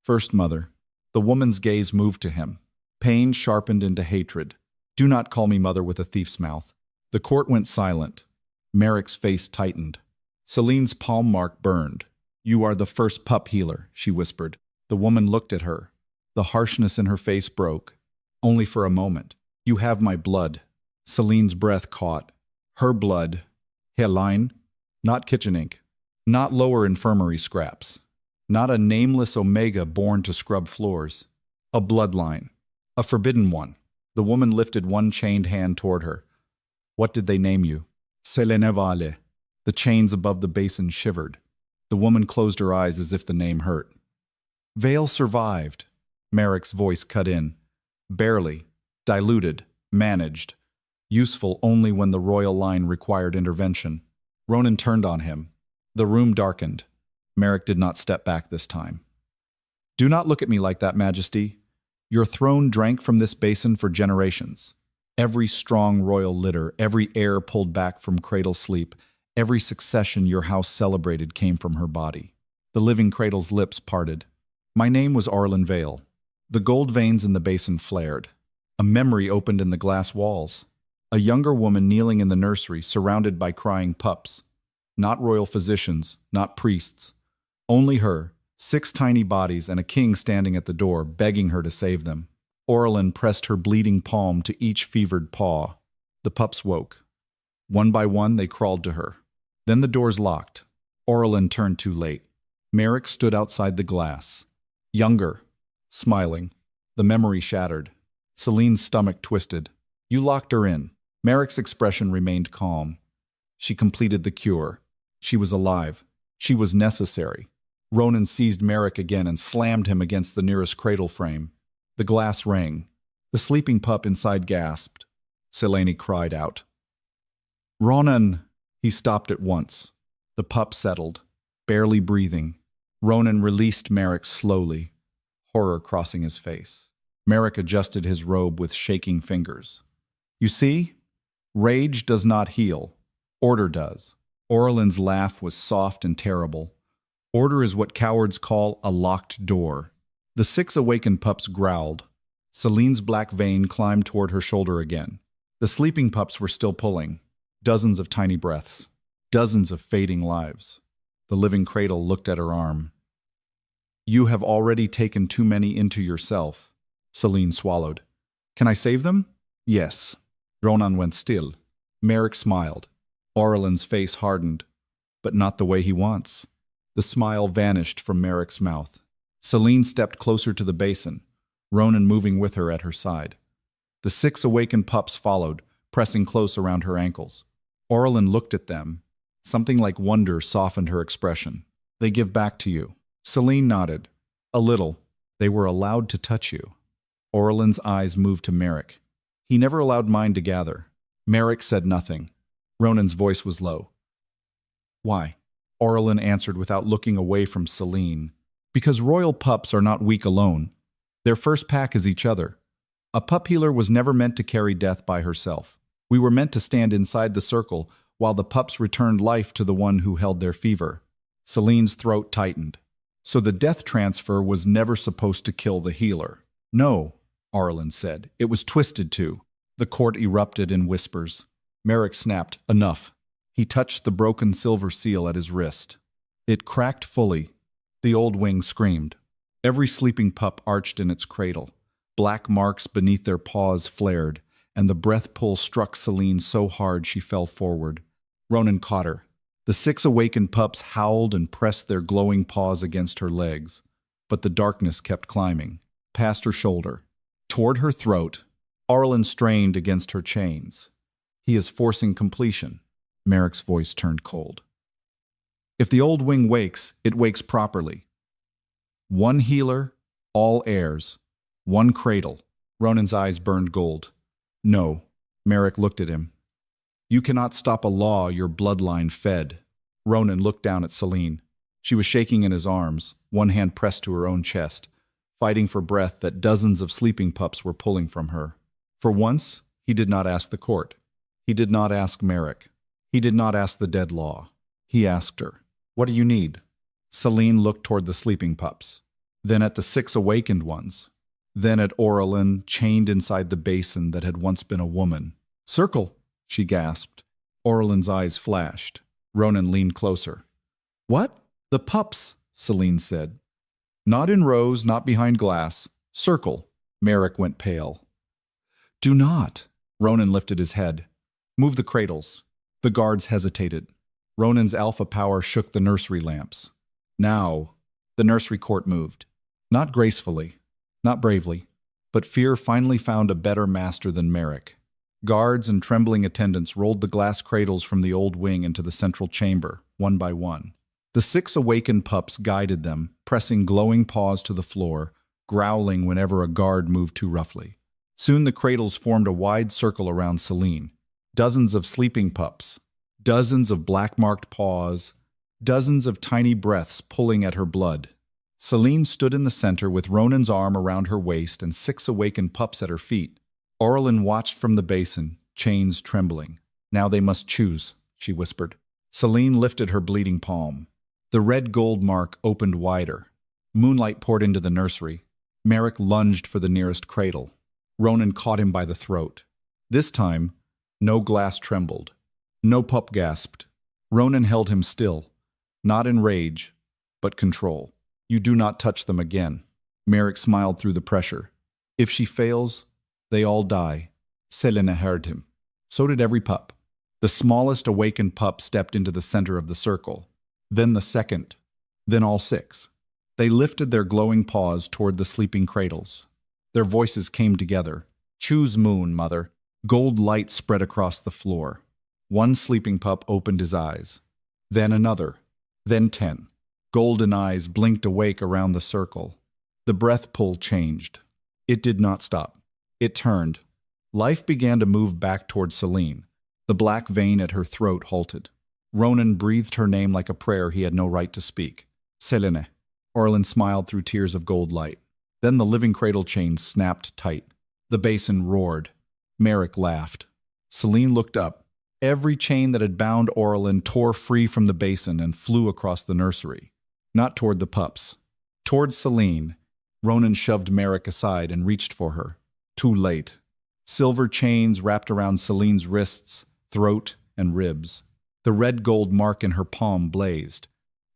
"First Mother." The woman's gaze moved to him. Pain sharpened into hatred. "Do not call me mother with a thief's mouth." The court went silent. Maeric's face tightened. Selene's palm mark burned. "You are the first Pup-Healer," she whispered. The woman looked at her. The harshness in her face broke. Only for a moment. "You have my blood." Selene's breath caught. Her blood. Helene. Not kitchen ink. Not lower infirmary scraps. Not a nameless omega born to scrub floors. A bloodline. A forbidden one. The woman lifted one chained hand toward her. "What did they name you?" "Selene Vale." The chains above the basin shivered. The woman closed her eyes as if the name hurt. "Vale survived." Maeric's voice cut in. Barely. Diluted. Managed. Useful only when the royal line required intervention. Ronan turned on him. The room darkened. Maeric did not step back this time. "Do not look at me like that, Majesty. Your throne drank from this basin for generations. Every strong royal litter, every heir pulled back from cradle sleep, every succession your house celebrated came from her body." The living cradle's lips parted. "My name was Selene Vale." The gold veins in the basin flared. A memory opened in the glass walls. A younger woman kneeling in the nursery, surrounded by crying pups. Not royal physicians, not priests. Only her, 6 tiny bodies and a king standing at the door, begging her to save them. Selene pressed her bleeding palm to each fevered paw. The pups woke. One by one, they crawled to her. Then the doors locked. Selene turned too late. Maeric stood outside the glass. Younger. Smiling. The memory shattered. Selene's stomach twisted. "You locked her in." Maeric's expression remained calm. She completed the cure. She was alive. She was necessary. Ronan seized Maeric again and slammed him against the nearest cradle frame. The glass rang. The sleeping pup inside gasped. Selene cried out. "Ronan!" He stopped at once. The pup settled, barely breathing. Ronan released Maeric slowly, horror crossing his face. Maeric adjusted his robe with shaking fingers. "You see? Rage does not heal. Order does." Orlean's laugh was soft and terrible. "Order is what cowards call a locked door." The 6 awakened pups growled. Selene's black vein climbed toward her shoulder again. The sleeping pups were still pulling. Dozens of tiny breaths. Dozens of fading lives. The living cradle looked at her arm. "You have already taken too many into yourself." Selene swallowed. "Can I save them?" "Yes." Ronan went still. Maeric smiled. Orlean's face hardened. "But not the way he wants." The smile vanished from Maeric's mouth. Selene stepped closer to the basin. Ronan moving with her at her side. The 6 awakened pups followed, pressing close around her ankles. Orlin looked at them. Something like wonder softened her expression. They give back to you. Selene nodded. A little. They were allowed to touch you. Orlin's eyes moved to Maeric. He never allowed mine to gather. Maeric said nothing. Ronan's voice was low. Why? Orlin answered without looking away from Selene. Because royal pups are not weak alone. Their first pack is each other. A pup-healer was never meant to carry death by herself. We were meant to stand inside the circle while the pups returned life to the one who held their fever. Selene's throat tightened. So the death transfer was never supposed to kill the healer. No, Orlin said. It was twisted to. The court erupted in whispers. Maeric snapped, enough. He touched the broken silver seal at his wrist. It cracked fully. The old wing screamed. Every sleeping pup arched in its cradle. Black marks beneath their paws flared, and the breath pull struck Selene so hard she fell forward. Ronan caught her. The 6 awakened pups howled and pressed their glowing paws against her legs, but the darkness kept climbing, past her shoulder, toward her throat. Orlin strained against her chains. He is forcing completion. Maeric's voice turned cold. If the old wing wakes, it wakes properly. 1 healer, all heirs. 1 cradle. Ronan's eyes burned gold. No. Maeric looked at him. You cannot stop a law your bloodline fed. Ronan looked down at Selene. She was shaking in his arms, one hand pressed to her own chest, fighting for breath that dozens of sleeping pups were pulling from her. For once, he did not ask the court. He did not ask Maeric. He did not ask the dead law. He asked her, "What do you need?" Selene looked toward the sleeping pups, then at the 6 awakened ones, then at Orlin chained inside the basin that had once been a woman. "Circle," she gasped. Orlin's eyes flashed. Ronan leaned closer. "What?" "The pups," Selene said. "Not in rows, not behind glass. Circle." Maeric went pale. "Do not." Ronan lifted his head. "Move the cradles." The guards hesitated. Ronan's alpha power shook the nursery lamps. Now, the nursery court moved. Not gracefully, not bravely, but fear finally found a better master than Maeric. Guards and trembling attendants rolled the glass cradles from the old wing into the central chamber, one by one. The 6 awakened pups guided them, pressing glowing paws to the floor, growling whenever a guard moved too roughly. Soon the cradles formed a wide circle around Selene. Dozens of sleeping pups, dozens of black-marked paws, dozens of tiny breaths pulling at her blood. Selene stood in the center with Ronan's arm around her waist and 6 awakened pups at her feet. Orlin watched from the basin, chains trembling. "Now they must choose," she whispered. Selene lifted her bleeding palm. The red gold mark opened wider. Moonlight poured into the nursery. Maeric lunged for the nearest cradle. Ronan caught him by the throat. This time, no glass trembled. No pup gasped. Ronan held him still, not in rage, but control. "You do not touch them again." Maeric smiled through the pressure. "If she fails, they all die." Selene heard him. So did every pup. The smallest awakened pup stepped into the center of the circle. Then the second. Then all 6. They lifted their glowing paws toward the sleeping cradles. Their voices came together. "Choose moon, mother." Gold light spread across the floor. 1 sleeping pup opened his eyes. Then another. Then 10. Golden eyes blinked awake around the circle. The breath pull changed. It did not stop. It turned. Life began to move back toward Selene. The black vein at her throat halted. Ronan breathed her name like a prayer he had no right to speak. "Selene." Orlin smiled through tears of gold light. Then the living cradle chains snapped tight. The basin roared. Maeric laughed. Selene looked up. Every chain that had bound Orlin tore free from the basin and flew across the nursery. Not toward the pups. Toward Selene. Ronan shoved Maeric aside and reached for her. Too late. Silver chains wrapped around Selene's wrists, throat, and ribs. The red gold mark in her palm blazed.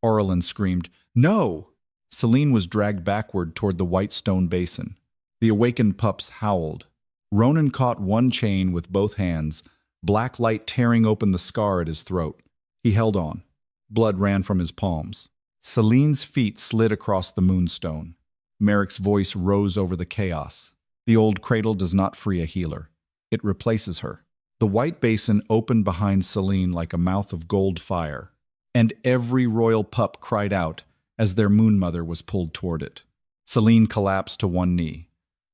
Orlin screamed, "No!" Selene was dragged backward toward the white stone basin. The awakened pups howled. Ronan caught 1 chain with both hands, black light tearing open the scar at his throat. He held on. Blood ran from his palms. Selene's feet slid across the moonstone. Maeric's voice rose over the chaos. The old cradle does not free a healer. It replaces her. The white basin opened behind Selene like a mouth of gold fire, and every royal pup cried out as their moon mother was pulled toward it. Selene collapsed to one knee,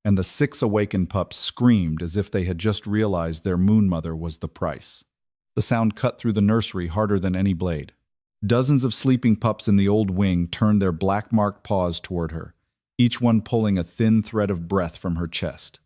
and the 6 awakened pups screamed as if they had just realized their moon mother was the price. The sound cut through the nursery harder than any blade. Dozens of sleeping pups in the old wing turned their black-marked paws toward her, each one pulling a thin thread of breath from her chest.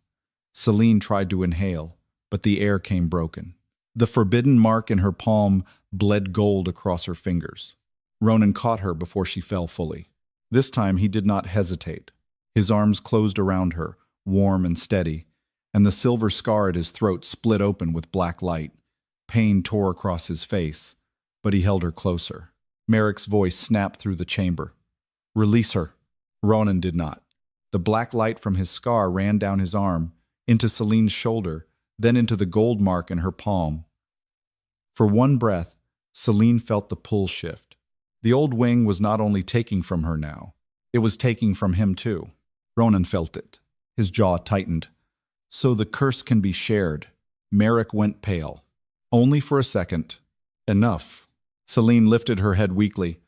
Selene tried to inhale, but the air came broken. The forbidden mark in her palm bled gold across her fingers. Ronan caught her before she fell fully. This time he did not hesitate. His arms closed around her, warm and steady, and the silver scar at his throat split open with black light. Pain tore across his face, but he held her closer. Maeric's voice snapped through the chamber. "Release her." Ronan did not. The black light from his scar ran down his arm, into Selene's shoulder, then into the gold mark in her palm. For one breath, Selene felt the pull shift. The old wing was not only taking from her now, it was taking from him too. Ronan felt it. His jaw tightened. So the curse can be shared. Maeric went pale. Only for a second. Enough. Selene lifted her head weakly.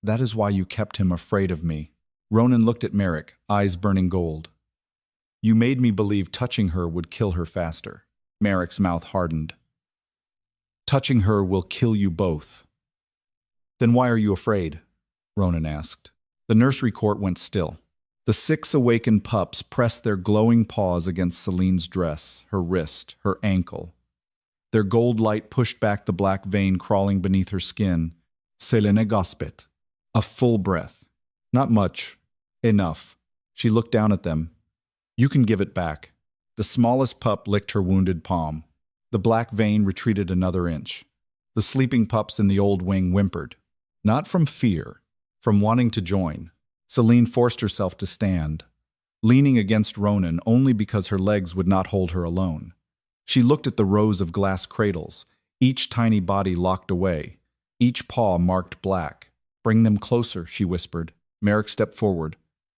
"That is why you kept him afraid of me." Ronan looked at Maeric, eyes burning gold. "You made me believe touching her would kill her faster." Maeric's mouth hardened. "Touching her will kill you both." "Then why are you afraid?" Ronan asked. The nursery court went still. The 6 awakened pups pressed their glowing paws against Selene's dress, her wrist, her ankle. Their gold light pushed back the black vein crawling beneath her skin. Selene gasped. A full breath. Not much. Enough. She looked down at them. "You can give it back." The smallest pup licked her wounded palm. The black vein retreated another inch. The sleeping pups in the old wing whimpered. Not from fear, from wanting to join. Selene forced herself to stand, leaning against Ronan only because her legs would not hold her alone. She looked at the rows of glass cradles, each tiny body locked away, each paw marked black. "Bring them closer," she whispered. Maeric stepped forward.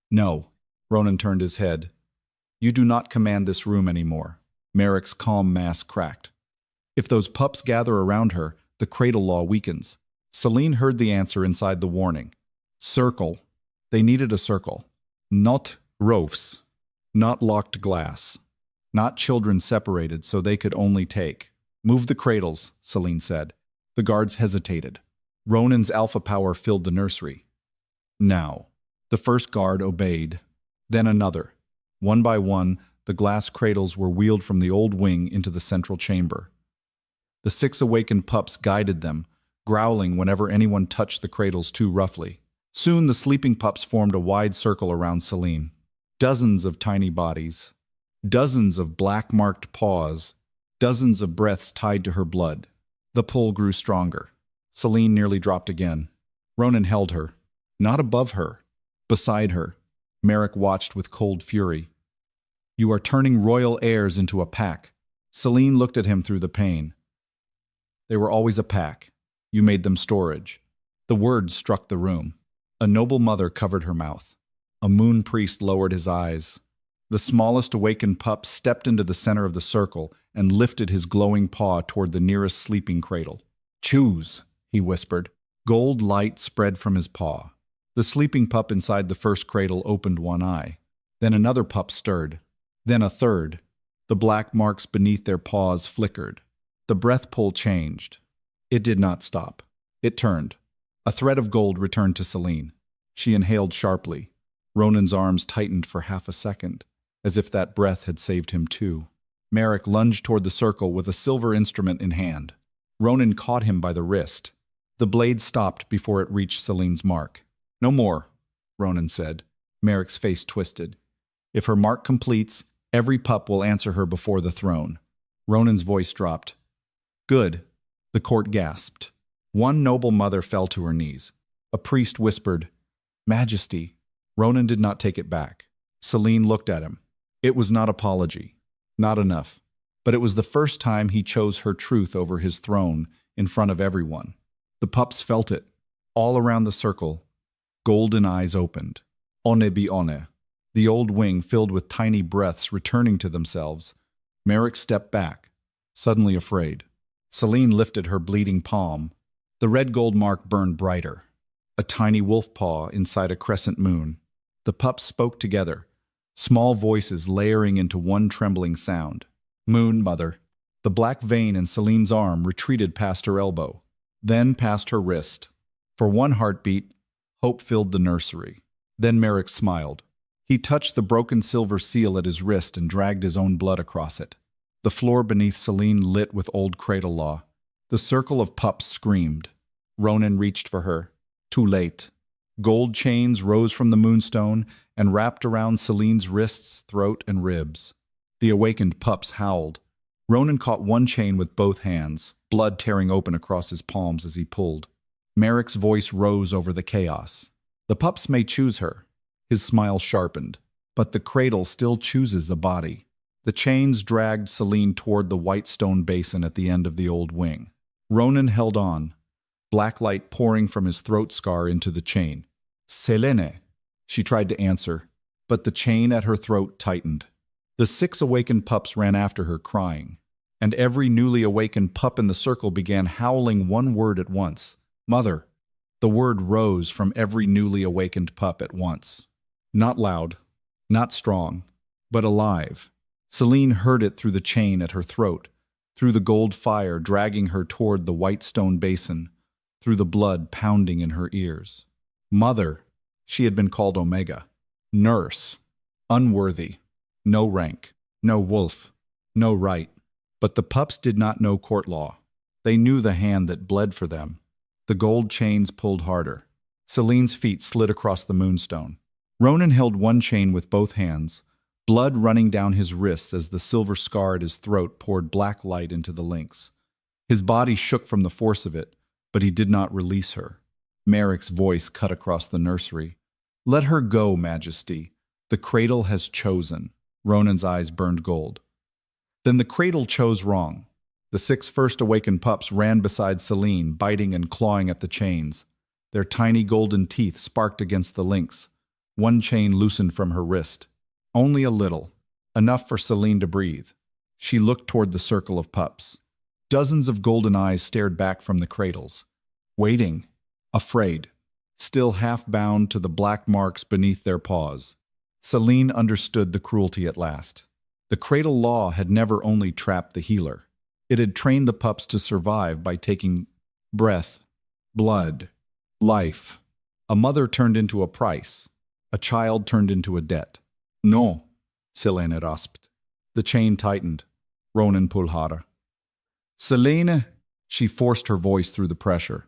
"No." Ronan turned his head. "You do not command this room anymore." Maeric's calm mask cracked. "If those pups gather around her, the cradle law weakens." Selene heard the answer inside the warning. Circle. They needed a circle. Not roofs. Not locked glass. Not children separated so they could only take. "Move the cradles," Selene said. The guards hesitated. Ronan's alpha power filled the nursery. Now. The first guard obeyed. Then another. One by one, the glass cradles were wheeled from the old wing into the central chamber. The 6 awakened pups guided them, growling whenever anyone touched the cradles too roughly. Soon the sleeping pups formed a wide circle around Selene. Dozens of tiny bodies. Dozens of black-marked paws. Dozens of breaths tied to her blood. The pull grew stronger. Selene nearly dropped again. Ronan held her. Not above her. Beside her. Maeric watched with cold fury. "You are turning royal heirs into a pack." Selene looked at him through the pain. "They were always a pack. You made them storage." The words struck the room. A noble mother covered her mouth. A moon priest lowered his eyes. The smallest awakened pup stepped into the center of the circle and lifted his glowing paw toward the nearest sleeping cradle. "Choose," he whispered. Gold light spread from his paw. The sleeping pup inside the first cradle opened one eye. Then another pup stirred. Then a third. The black marks beneath their paws flickered. The breath pull changed. It did not stop. It turned. A thread of gold returned to Selene. She inhaled sharply. Ronan's arms tightened for half a second, as if that breath had saved him too. Maeric lunged toward the circle with a silver instrument in hand. Ronan caught him by the wrist. The blade stopped before it reached Selene's mark. "No more," Ronan said. Maeric's face twisted. "If her mark completes, every pup will answer her before the throne." Ronan's voice dropped. "Good." The court gasped. One noble mother fell to her knees. A priest whispered, "Majesty." Ronan did not take it back. Selene looked at him. It was not apology. Not enough. But it was the first time he chose her truth over his throne in front of everyone. The pups felt it. All around the circle, golden eyes opened. "One bi one." the old wing filled with tiny breaths returning to themselves. Maeric stepped back, suddenly afraid. Selene lifted her bleeding palm. The red gold mark burned brighter, a tiny wolf paw inside a crescent moon. The pups spoke together, small voices layering into one trembling sound. Moon, mother. The black vein in Selene's arm retreated past her elbow, then past her wrist. For one heartbeat, hope filled the nursery. Then Maeric smiled. He touched the broken silver seal at his wrist and dragged his own blood across it. The floor beneath Selene lit with old cradle law. The circle of pups screamed. Ronan reached for her. Too late. Gold chains rose from the moonstone and wrapped around Selene's wrists, throat, and ribs. The awakened pups howled. Ronan caught one chain with both hands, blood tearing open across his palms as he pulled. Maeric's voice rose over the chaos. The pups may choose her. His smile sharpened. But the cradle still chooses a body. The chains dragged Selene toward the white stone basin at the end of the old wing. Ronan held on, black light pouring from his throat scar into the chain. Selene, she tried to answer, but the chain at her throat tightened. The 6 awakened pups ran after her, crying, and every newly awakened pup in the circle began howling one word at once. Mother. The word rose from every newly awakened pup at once. Not loud, not strong, but alive. Selene heard it through the chain at her throat, through the gold fire dragging her toward the white stone basin, through the blood pounding in her ears. Mother. She had been called Omega. Nurse. Unworthy. No rank. No wolf. No right. But the pups did not know court law. They knew the hand that bled for them. The gold chains pulled harder. Selene's feet slid across the moonstone. Ronan held one chain with both hands, blood running down his wrists as the silver scar at his throat poured black light into the links. His body shook from the force of it, but he did not release her. Maeric's voice cut across the nursery. Let her go, Majesty. The cradle has chosen. Ronan's eyes burned gold. Then the cradle chose wrong. The 6 first awakened pups ran beside Selene, biting and clawing at the chains. Their tiny golden teeth sparked against the links. One chain loosened from her wrist. Only a little, enough for Selene to breathe. She looked toward the circle of pups. Dozens of golden eyes stared back from the cradles, waiting, afraid, still half bound to the black marks beneath their paws. Selene understood the cruelty at last. The cradle law had never only trapped the healer. It had trained the pups to survive by taking breath, blood, life. A mother turned into a price. A child turned into a debt. No, Selene rasped. The chain tightened. Ronan pulled harder. Selene, she forced her voice through the pressure.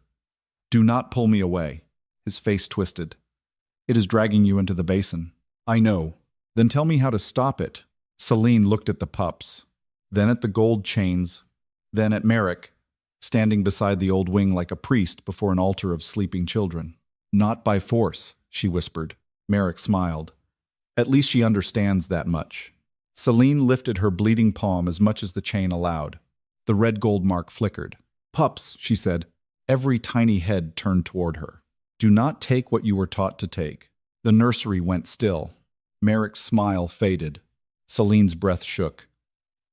Do not pull me away. His face twisted. It is dragging you into the basin. I know. Then tell me how to stop it. Selene looked at the pups, then at the gold chains, then at Maeric, standing beside the old wing like a priest before an altar of sleeping children. Not by force, she whispered. Maeric smiled. At least she understands that much. Selene lifted her bleeding palm as much as the chain allowed. The red gold mark flickered. Pups, she said. Every tiny head turned toward her. Do not take what you were taught to take. The nursery went still. Maeric's smile faded. Selene's breath shook.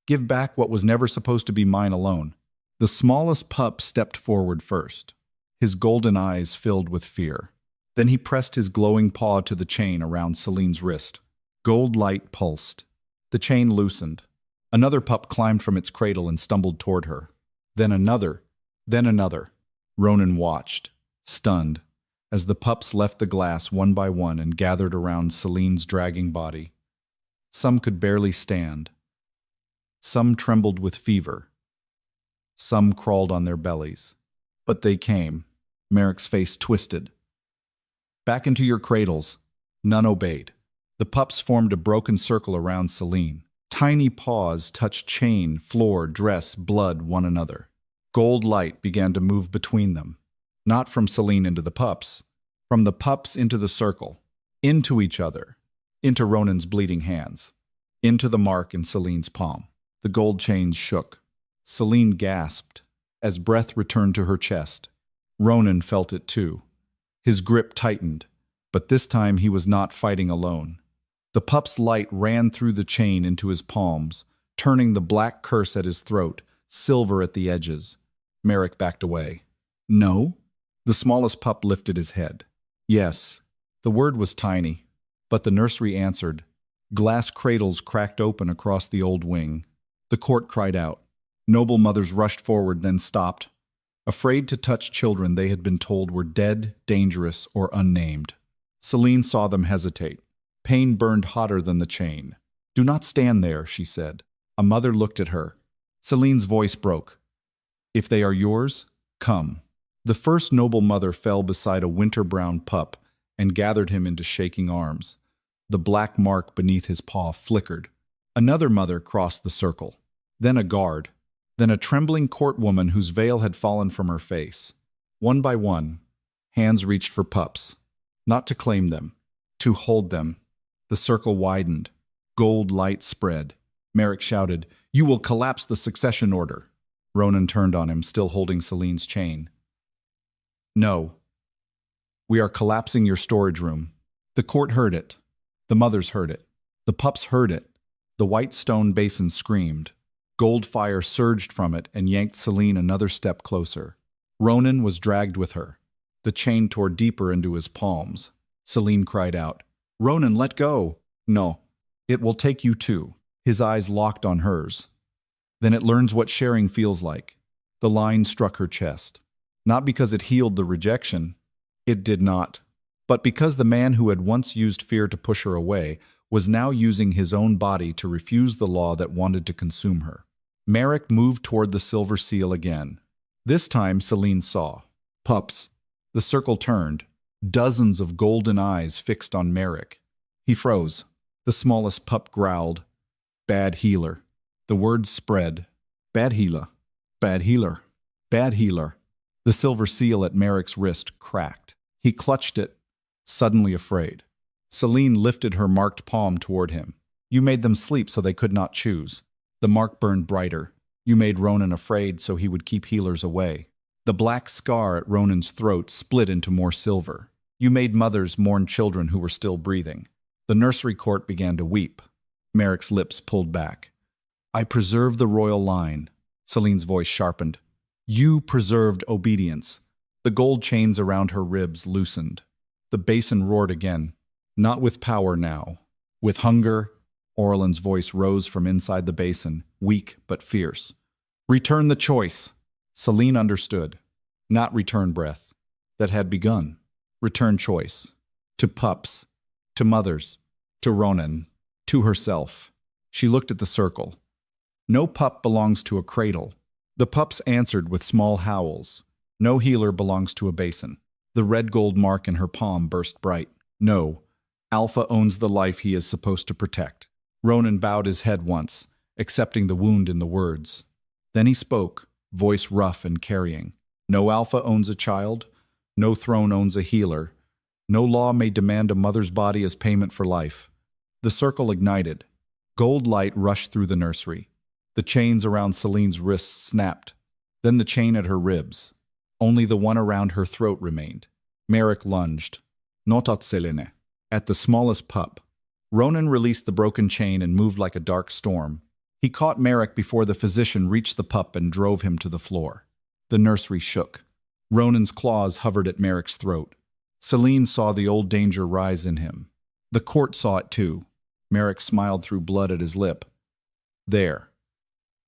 Give back what was never supposed to be mine alone. The smallest pup stepped forward first. His golden eyes filled with fear. Then he pressed his glowing paw to the chain around Selene's wrist. Gold light pulsed. The chain loosened. Another pup climbed from its cradle and stumbled toward her. Then another. Then another. Ronan watched, stunned, as the pups left the glass one by one and gathered around Selene's dragging body. Some could barely stand. Some trembled with fever. Some crawled on their bellies. But they came. Maeric's face twisted. Back into your cradles. None obeyed. The pups formed a broken circle around Selene. Tiny paws touched chain, floor, dress, blood, one another. Gold light began to move between them. Not from Selene into the pups. From the pups into the circle. Into each other. Into Ronan's bleeding hands. Into the mark in Selene's palm. The gold chains shook. Selene gasped as breath returned to her chest. Ronan felt it too. His grip tightened, but this time he was not fighting alone. The pup's light ran through the chain into his palms, turning the black curse at his throat, silver at the edges. Maeric backed away. No? The smallest pup lifted his head. Yes. The word was tiny, but the nursery answered. Glass cradles cracked open across the old wing. The court cried out. Noble mothers rushed forward, then stopped, afraid to touch children they had been told were dead, dangerous, or unnamed. Selene saw them hesitate. Pain burned hotter than the chain. Do not stand there, she said. A mother looked at her. Selene's voice broke. If they are yours, come. The first noble mother fell beside a winter-brown pup and gathered him into shaking arms. The black mark beneath his paw flickered. Another mother crossed the circle. Then a guard. Then a trembling courtwoman whose veil had fallen from her face. One by one, hands reached for pups. Not to claim them, to hold them. The circle widened. Gold light spread. Maeric shouted, You will collapse the succession order. Ronan turned on him, still holding Selene's chain. No. We are collapsing your storage room. The court heard it. The mothers heard it. The pups heard it. The white stone basin screamed. Gold fire surged from it and yanked Selene another step closer. Ronan was dragged with her. The chain tore deeper into his palms. Selene cried out, Ronan, let go. No. It will take you too. His eyes locked on hers. Then it learns what sharing feels like. The line struck her chest. Not because it healed the rejection. It did not. But because the man who had once used fear to push her away was now using his own body to refuse the law that wanted to consume her. Maeric moved toward the silver seal again. This time Selene saw. Pups. The circle turned. Dozens of golden eyes fixed on Maeric. He froze. The smallest pup growled. Bad healer. The words spread. Bad healer. Bad healer. Bad healer. The silver seal at Maeric's wrist cracked. He clutched it, suddenly afraid. Selene lifted her marked palm toward him. You made them sleep so they could not choose. The mark burned brighter. You made Ronan afraid so he would keep healers away. The black scar at Ronan's throat split into more silver. You made mothers mourn children who were still breathing. The nursery court began to weep. Maeric's lips pulled back. I preserved the royal line. Selene's voice sharpened. You preserved obedience. The gold chains around her ribs loosened. The basin roared again. Not with power now. With hunger. Orlin's voice rose from inside the basin, weak but fierce. Return the choice. Selene understood. Not return breath. That had begun. Return choice. To pups. To mothers. To Ronan. To herself. She looked at the circle. No pup belongs to a cradle. The pups answered with small howls. No healer belongs to a basin. The red gold mark in her palm burst bright. No. Alpha owns the life he is supposed to protect. Ronan bowed his head once, accepting the wound in the words. Then he spoke, voice rough and carrying. No Alpha owns a child. No throne owns a healer. No law may demand a mother's body as payment for life. The circle ignited. Gold light rushed through the nursery. The chains around Selene's wrists snapped. Then the chain at her ribs. Only the one around her throat remained. Maeric lunged. Not at Selene. At the smallest pup. Ronan released the broken chain and moved like a dark storm. He caught Maeric before the physician reached the pup and drove him to the floor. The nursery shook. Ronan's claws hovered at Maeric's throat. Selene saw the old danger rise in him. The court saw it too. Maeric smiled through blood at his lip. There.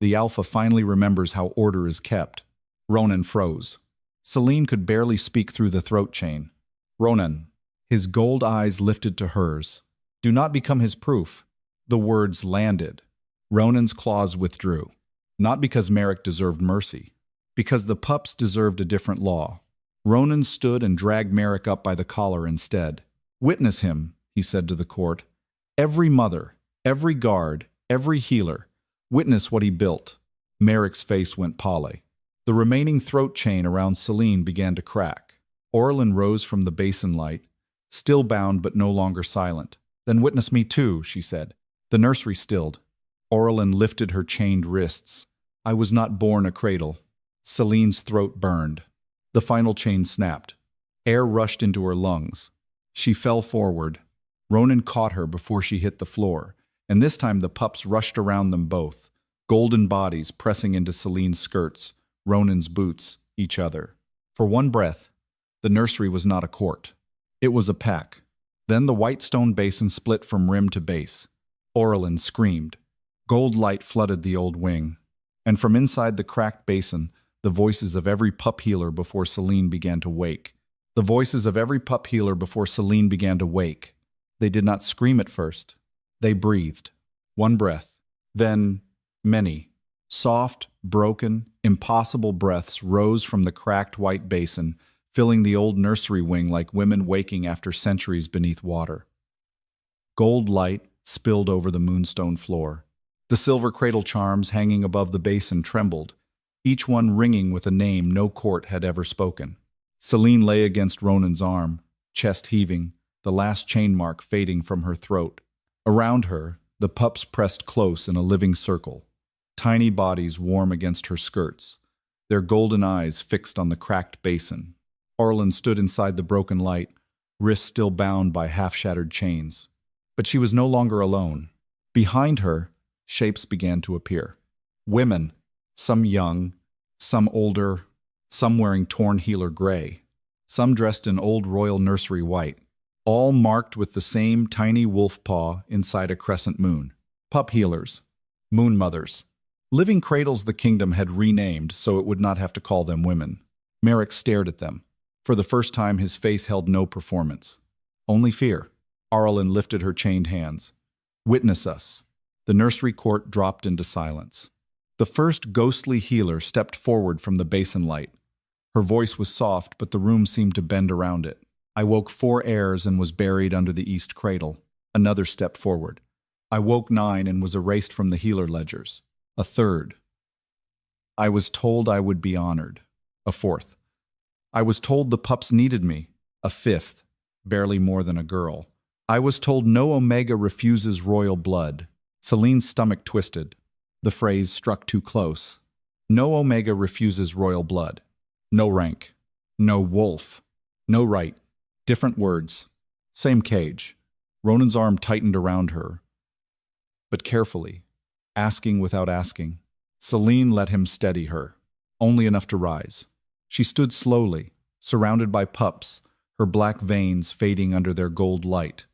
The Alpha finally remembers how order is kept. Ronan froze. Selene could barely speak through the throat chain. Ronan. His gold eyes lifted to hers. Do not become his proof. The words landed. Ronan's claws withdrew. Not because Maeric deserved mercy. Because the pups deserved a different law. Ronan stood and dragged Maeric up by the collar instead. Witness him, he said to the court. Every mother, every guard, every healer. Witness what he built. Maeric's face went pale. The remaining throat chain around Selene began to crack. Orlin rose from the basin light, still bound but no longer silent. Then witness me too, she said. The nursery stilled. Orlin lifted her chained wrists. I was not born a cradle. Selene's throat burned. The final chain snapped. Air rushed into her lungs. She fell forward. Ronan caught her before she hit the floor, and this time the pups rushed around them both, golden bodies pressing into Selene's skirts, Ronan's boots, each other. For one breath, the nursery was not a court. It was a pack. Then the white stone basin split from rim to base. Orlin screamed. Gold light flooded the old wing. And from inside the cracked basin, the voices of every Pup-Healer before Selene began to wake. The voices of every Pup-Healer before Selene began to wake. They did not scream at first. They breathed. One breath. Then many. Soft, broken, impossible breaths rose from the cracked white basin, filling the old nursery wing like women waking after centuries beneath water. Gold light spilled over the moonstone floor. The silver cradle charms hanging above the basin trembled, each one ringing with a name no court had ever spoken. Selene lay against Ronan's arm, chest heaving, the last chain mark fading from her throat. Around her, the pups pressed close in a living circle, tiny bodies warm against her skirts, their golden eyes fixed on the cracked basin. Orlin stood inside the broken light, wrists still bound by half-shattered chains. But she was no longer alone. Behind her, shapes began to appear. Women, some young, some older, some wearing torn healer gray, some dressed in old royal nursery white, all marked with the same tiny wolf paw inside a crescent moon. Pup-Healers, moon mothers. Living cradles the kingdom had renamed so it would not have to call them women. Maeric stared at them. For the first time his face held no performance. Only fear. Orlin lifted her chained hands. Witness us. The nursery court dropped into silence. The first ghostly healer stepped forward from the basin light. Her voice was soft, but the room seemed to bend around it. I woke 4 heirs and was buried under the east cradle. Another stepped forward. I woke 9 and was erased from the healer ledgers. A third. I was told I would be honored. A fourth. I was told the pups needed me. A fifth. Barely more than a girl. I was told no Omega refuses royal blood. Selene's stomach twisted. The phrase struck too close. No Omega refuses royal blood. No rank. No wolf. No right. Different words. Same cage. Ronan's arm tightened around her, but carefully, asking without asking. Selene let him steady her, only enough to rise. She stood slowly, surrounded by pups, her black veins fading under their gold light.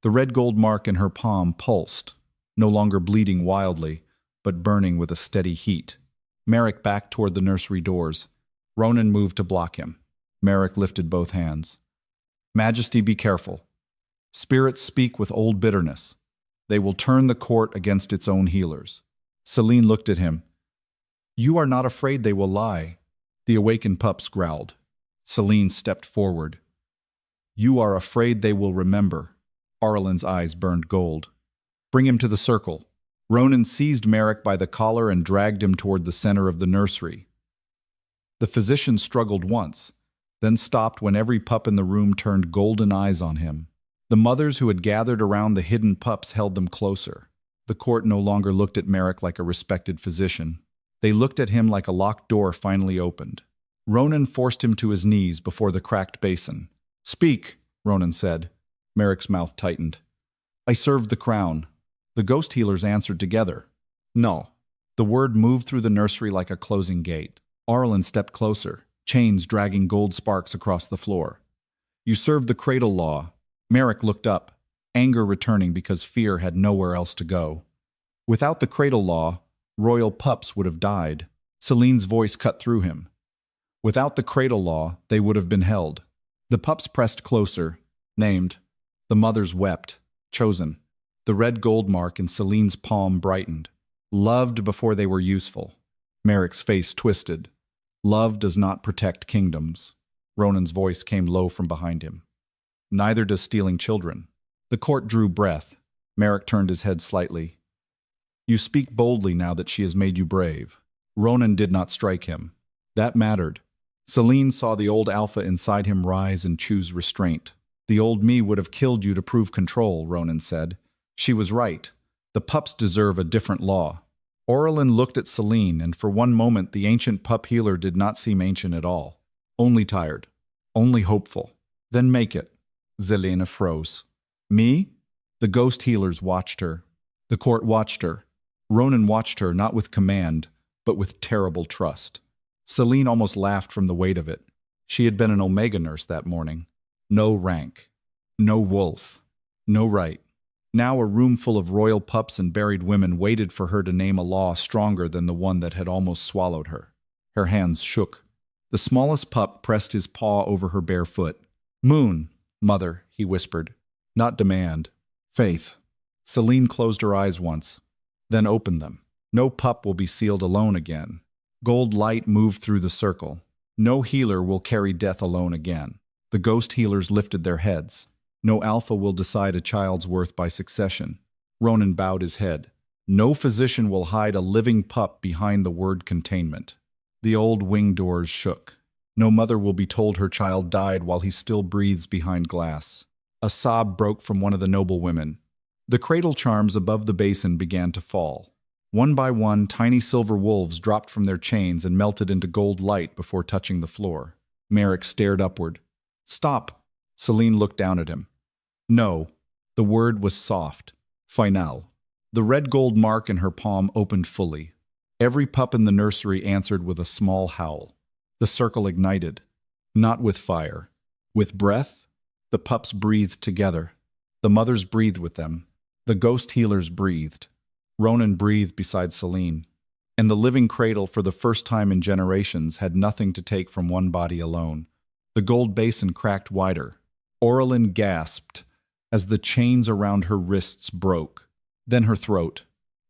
The red gold mark in her palm pulsed, no longer bleeding wildly, but burning with a steady heat. Maeric backed toward the nursery doors. Ronan moved to block him. Maeric lifted both hands. Majesty, be careful. Spirits speak with old bitterness. They will turn the court against its own healers. Selene looked at him. You are not afraid they will lie. The awakened pups growled. Selene stepped forward. You are afraid they will remember. Orlin's eyes burned gold. Bring him to the circle. Ronan seized Maeric by the collar and dragged him toward the center of the nursery. The physician struggled once, then stopped when every pup in the room turned golden eyes on him. The mothers who had gathered around the hidden pups held them closer. The court no longer looked at Maeric like a respected physician. They looked at him like a locked door finally opened. Ronan forced him to his knees before the cracked basin. Speak, Ronan said. Maeric's mouth tightened. I served the crown. The ghost healers answered together. No. The word moved through the nursery like a closing gate. Orlin stepped closer, chains dragging gold sparks across the floor. You served the cradle law. Maeric looked up, anger returning because fear had nowhere else to go. Without the cradle law, royal pups would have died. Selene's voice cut through him. Without the cradle law, they would have been held. The pups pressed closer, named. The mothers wept, chosen. The red gold mark in Selene's palm brightened. Loved before they were useful. Maeric's face twisted. Love does not protect kingdoms. Ronan's voice came low from behind him. Neither does stealing children. The court drew breath. Maeric turned his head slightly. You speak boldly now that she has made you brave. Ronan did not strike him. That mattered. Selene saw the old alpha inside him rise and choose restraint. The old me would have killed you to prove control, Ronan said. She was right. The pups deserve a different law. Orlin looked at Selene, and for one moment the ancient pup-healer did not seem ancient at all. Only tired. Only hopeful. Then make it. Selene froze. Me? The ghost healers watched her. The court watched her. Ronan watched her not with command, but with terrible trust. Selene almost laughed from the weight of it. She had been an Omega nurse that morning. No rank. No wolf. No right. Now a room full of royal pups and buried women waited for her to name a law stronger than the one that had almost swallowed her. Her hands shook. The smallest pup pressed his paw over her bare foot. "Moon, mother," he whispered. "Not demand. Faith." Selene closed her eyes once, then opened them. No pup will be sealed alone again. Gold light moved through the circle. No healer will carry death alone again. The ghost healers lifted their heads. No alpha will decide a child's worth by succession. Ronan bowed his head. No physician will hide a living pup behind the word containment. The old wing doors shook. No mother will be told her child died while he still breathes behind glass. A sob broke from one of the noble women. The cradle charms above the basin began to fall. One by one, tiny silver wolves dropped from their chains and melted into gold light before touching the floor. Maeric stared upward. "Stop!" Selene looked down at him. "No." The word was soft. "Final." The red gold mark in her palm opened fully. Every pup in the nursery answered with a small howl. The circle ignited. Not with fire. With breath, the pups breathed together. The mothers breathed with them. The ghost healers breathed. Ronan breathed beside Selene. And the living cradle, for the first time in generations, had nothing to take from one body alone. The gold basin cracked wider. Aurelin gasped as the chains around her wrists broke. Then her throat.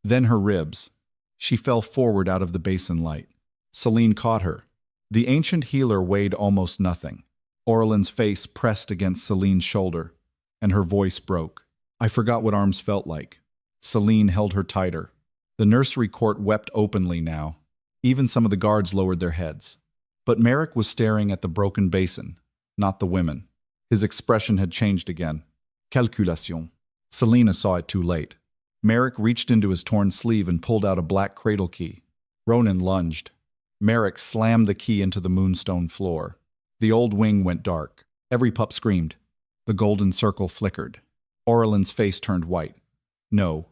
Then her ribs. She fell forward out of the basin light. Selene caught her. The ancient healer weighed almost nothing. Aurelin's face pressed against Selene's shoulder, and her voice broke. "I forgot what arms felt like." Selene held her tighter. The nursery court wept openly now. Even some of the guards lowered their heads. But Maeric was staring at the broken basin, not the women. His expression had changed again. Calculation. Selena saw it too late. Maeric reached into his torn sleeve and pulled out a black cradle key. Ronan lunged. Maeric slammed the key into the moonstone floor. The old wing went dark. Every pup screamed. The golden circle flickered. Aurelin's face turned white. "No."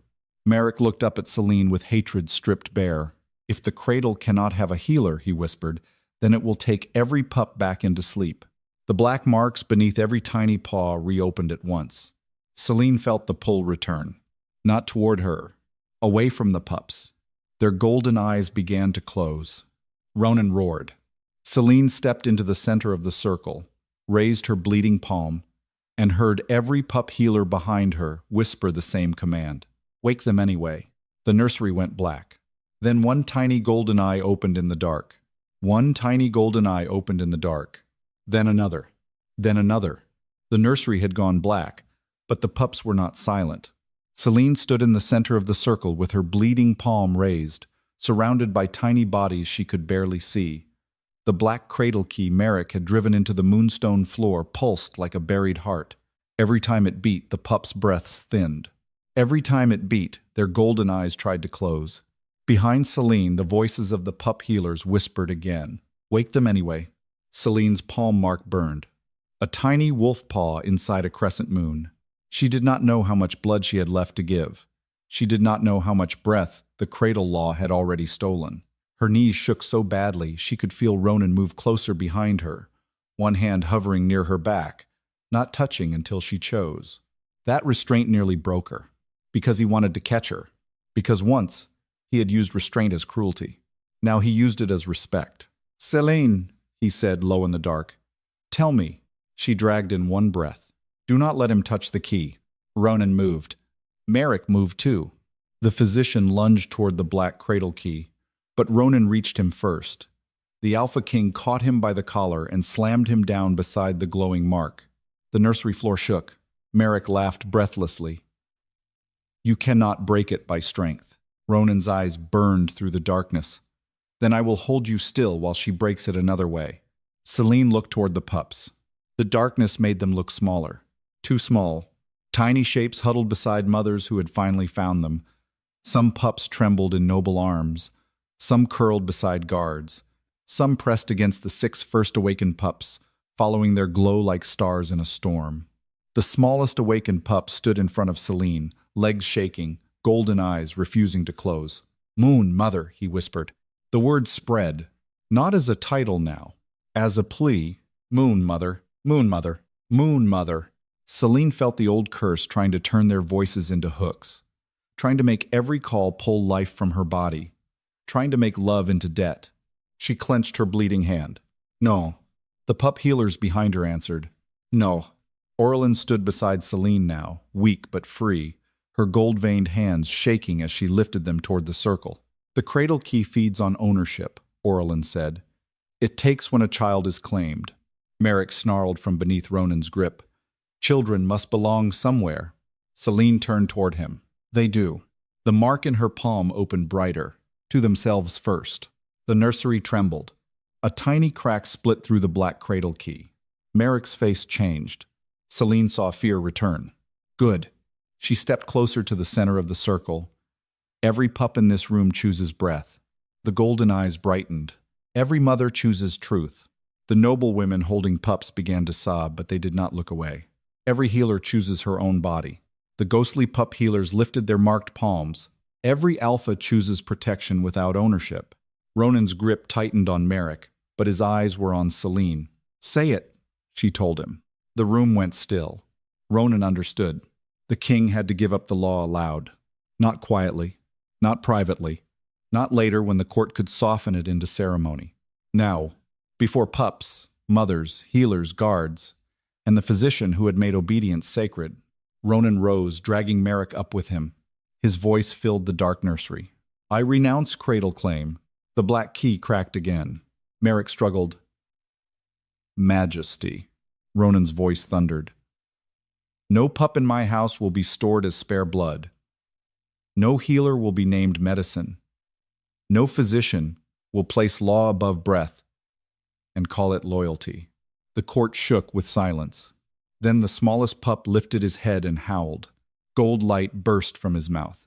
Maeric looked up at Selene with hatred stripped bare. "If the cradle cannot have a healer," he whispered, "then it will take every pup back into sleep." The black marks beneath every tiny paw reopened at once. Selene felt the pull return. Not toward her. Away from the pups. Their golden eyes began to close. Ronan roared. Selene stepped into the center of the circle, raised her bleeding palm, and heard every pup healer behind her whisper the same command. "Wake them anyway." The nursery went black. Then one tiny golden eye opened in the dark. One tiny golden eye opened in the dark. Then another. Then another. The nursery had gone black, but the pups were not silent. Selene stood in the center of the circle with her bleeding palm raised, surrounded by tiny bodies she could barely see. The black cradle key Maeric had driven into the moonstone floor pulsed like a buried heart. Every time it beat, the pups' breaths thinned. Every time it beat, their golden eyes tried to close. Behind Selene, the voices of the pup healers whispered again. "Wake them anyway." Selene's palm mark burned. A tiny wolf paw inside a crescent moon. She did not know how much blood she had left to give. She did not know how much breath the cradle law had already stolen. Her knees shook so badly she could feel Ronan move closer behind her, one hand hovering near her back, not touching until she chose. That restraint nearly broke her, because he wanted to catch her, because once he had used restraint as cruelty. Now he used it as respect. "Selene," he said, low in the dark. "Tell me." She dragged in one breath. "Do not let him touch the key." Ronan moved. Maeric moved too. The physician lunged toward the black cradle key, but Ronan reached him first. The Alpha King caught him by the collar and slammed him down beside the glowing mark. The nursery floor shook. Maeric laughed breathlessly. "You cannot break it by strength." Ronan's eyes burned through the darkness. "Then I will hold you still while she breaks it another way." Selene looked toward the pups. The darkness made them look smaller. Too small. Tiny shapes huddled beside mothers who had finally found them. Some pups trembled in noble arms. Some curled beside guards. Some pressed against the 6 first awakened pups, following their glow like stars in a storm. The smallest awakened pup stood in front of Selene, legs shaking, golden eyes refusing to close. "Moon, mother," he whispered. The word spread, not as a title now, as a plea. "Moon, mother, moon, mother, moon, mother." Selene felt the old curse trying to turn their voices into hooks, trying to make every call pull life from her body, trying to make love into debt. She clenched her bleeding hand. "No." The pup-healers behind her answered, "No." Orlin stood beside Selene now, weak but free, her gold-veined hands shaking as she lifted them toward the circle. "The cradle key feeds on ownership," Orlin said. "It takes when a child is claimed." Maeric snarled from beneath Ronan's grip. "Children must belong somewhere." Selene turned toward him. "They do." The mark in her palm opened brighter, to themselves first. The nursery trembled. A tiny crack split through the black cradle key. Maeric's face changed. Selene saw fear return. "Good." She stepped closer to the center of the circle. "Every pup in this room chooses breath." The golden eyes brightened. "Every mother chooses truth." The noble women holding pups began to sob, but they did not look away. "Every healer chooses her own body." The ghostly pup healers lifted their marked palms. "Every alpha chooses protection without ownership." Ronan's grip tightened on Maeric, but his eyes were on Selene. "Say it," she told him. The room went still. Ronan understood. The king had to give up the law aloud. Not quietly, not privately, not later when the court could soften it into ceremony. Now, before pups, mothers, healers, guards, and the physician who had made obedience sacred. Ronan rose, dragging Maeric up with him. His voice filled the dark nursery. "I renounce cradle claim." The black key cracked again. Maeric struggled. "Majesty," Ronan's voice thundered. "No pup in my house will be stored as spare blood. No healer will be named medicine. No physician will place law above breath and call it loyalty." The court shook with silence. Then the smallest pup lifted his head and howled. Gold light burst from his mouth.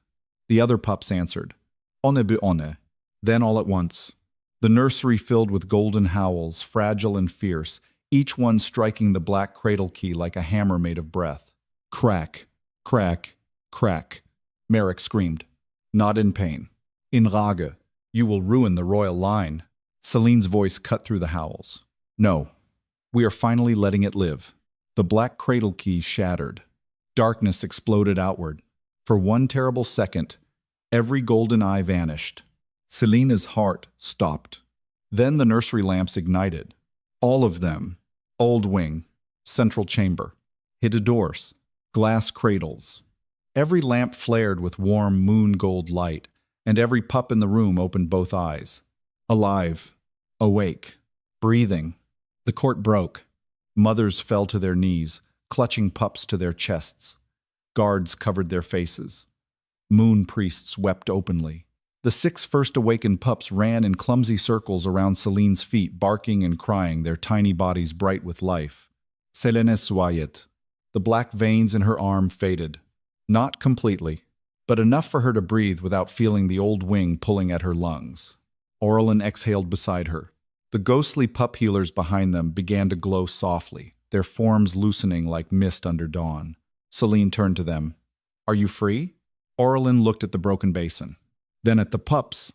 The other pups answered, "One bu one." Then all at once, the nursery filled with golden howls, fragile and fierce, each one striking the black cradle key like a hammer made of breath. Crack, crack, crack. Maeric screamed. "Not in pain. In Rage, you will ruin the royal line." Selene's voice cut through the howls. "No, we are finally letting it live." The black cradle key shattered. Darkness exploded outward. For one terrible second, every golden eye vanished. Selene's heart stopped. Then the nursery lamps ignited. All of them. Old wing, central chamber, hidden doors, glass cradles. Every lamp flared with warm moon gold light, and every pup in the room opened both eyes. Alive, awake, breathing. The court broke. Mothers fell to their knees, clutching pups to their chests. Guards covered their faces. Moon priests wept openly. The 6 first awakened pups ran in clumsy circles around Selene's feet, barking and crying, their tiny bodies bright with life. Selene swayet. The black veins in her arm faded. Not completely, but enough for her to breathe without feeling the old wing pulling at her lungs. Orlin exhaled beside her. The ghostly pup healers behind them began to glow softly, their forms loosening like mist under dawn. Selene turned to them. "Are you free?" Orlin looked at the broken basin, then at the pups,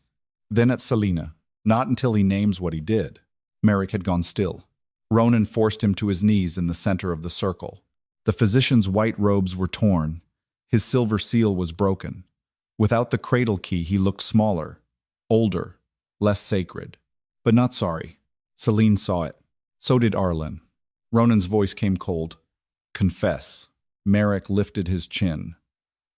then at Selene. Not until he names what he did. Maeric had gone still. Ronan forced him to his knees in the center of the circle. The physician's white robes were torn. His silver seal was broken. Without the cradle key, he looked smaller, older, less sacred. But not sorry. Selene saw it. So did Orlin. Ronan's voice came cold. "Confess." Maeric lifted his chin.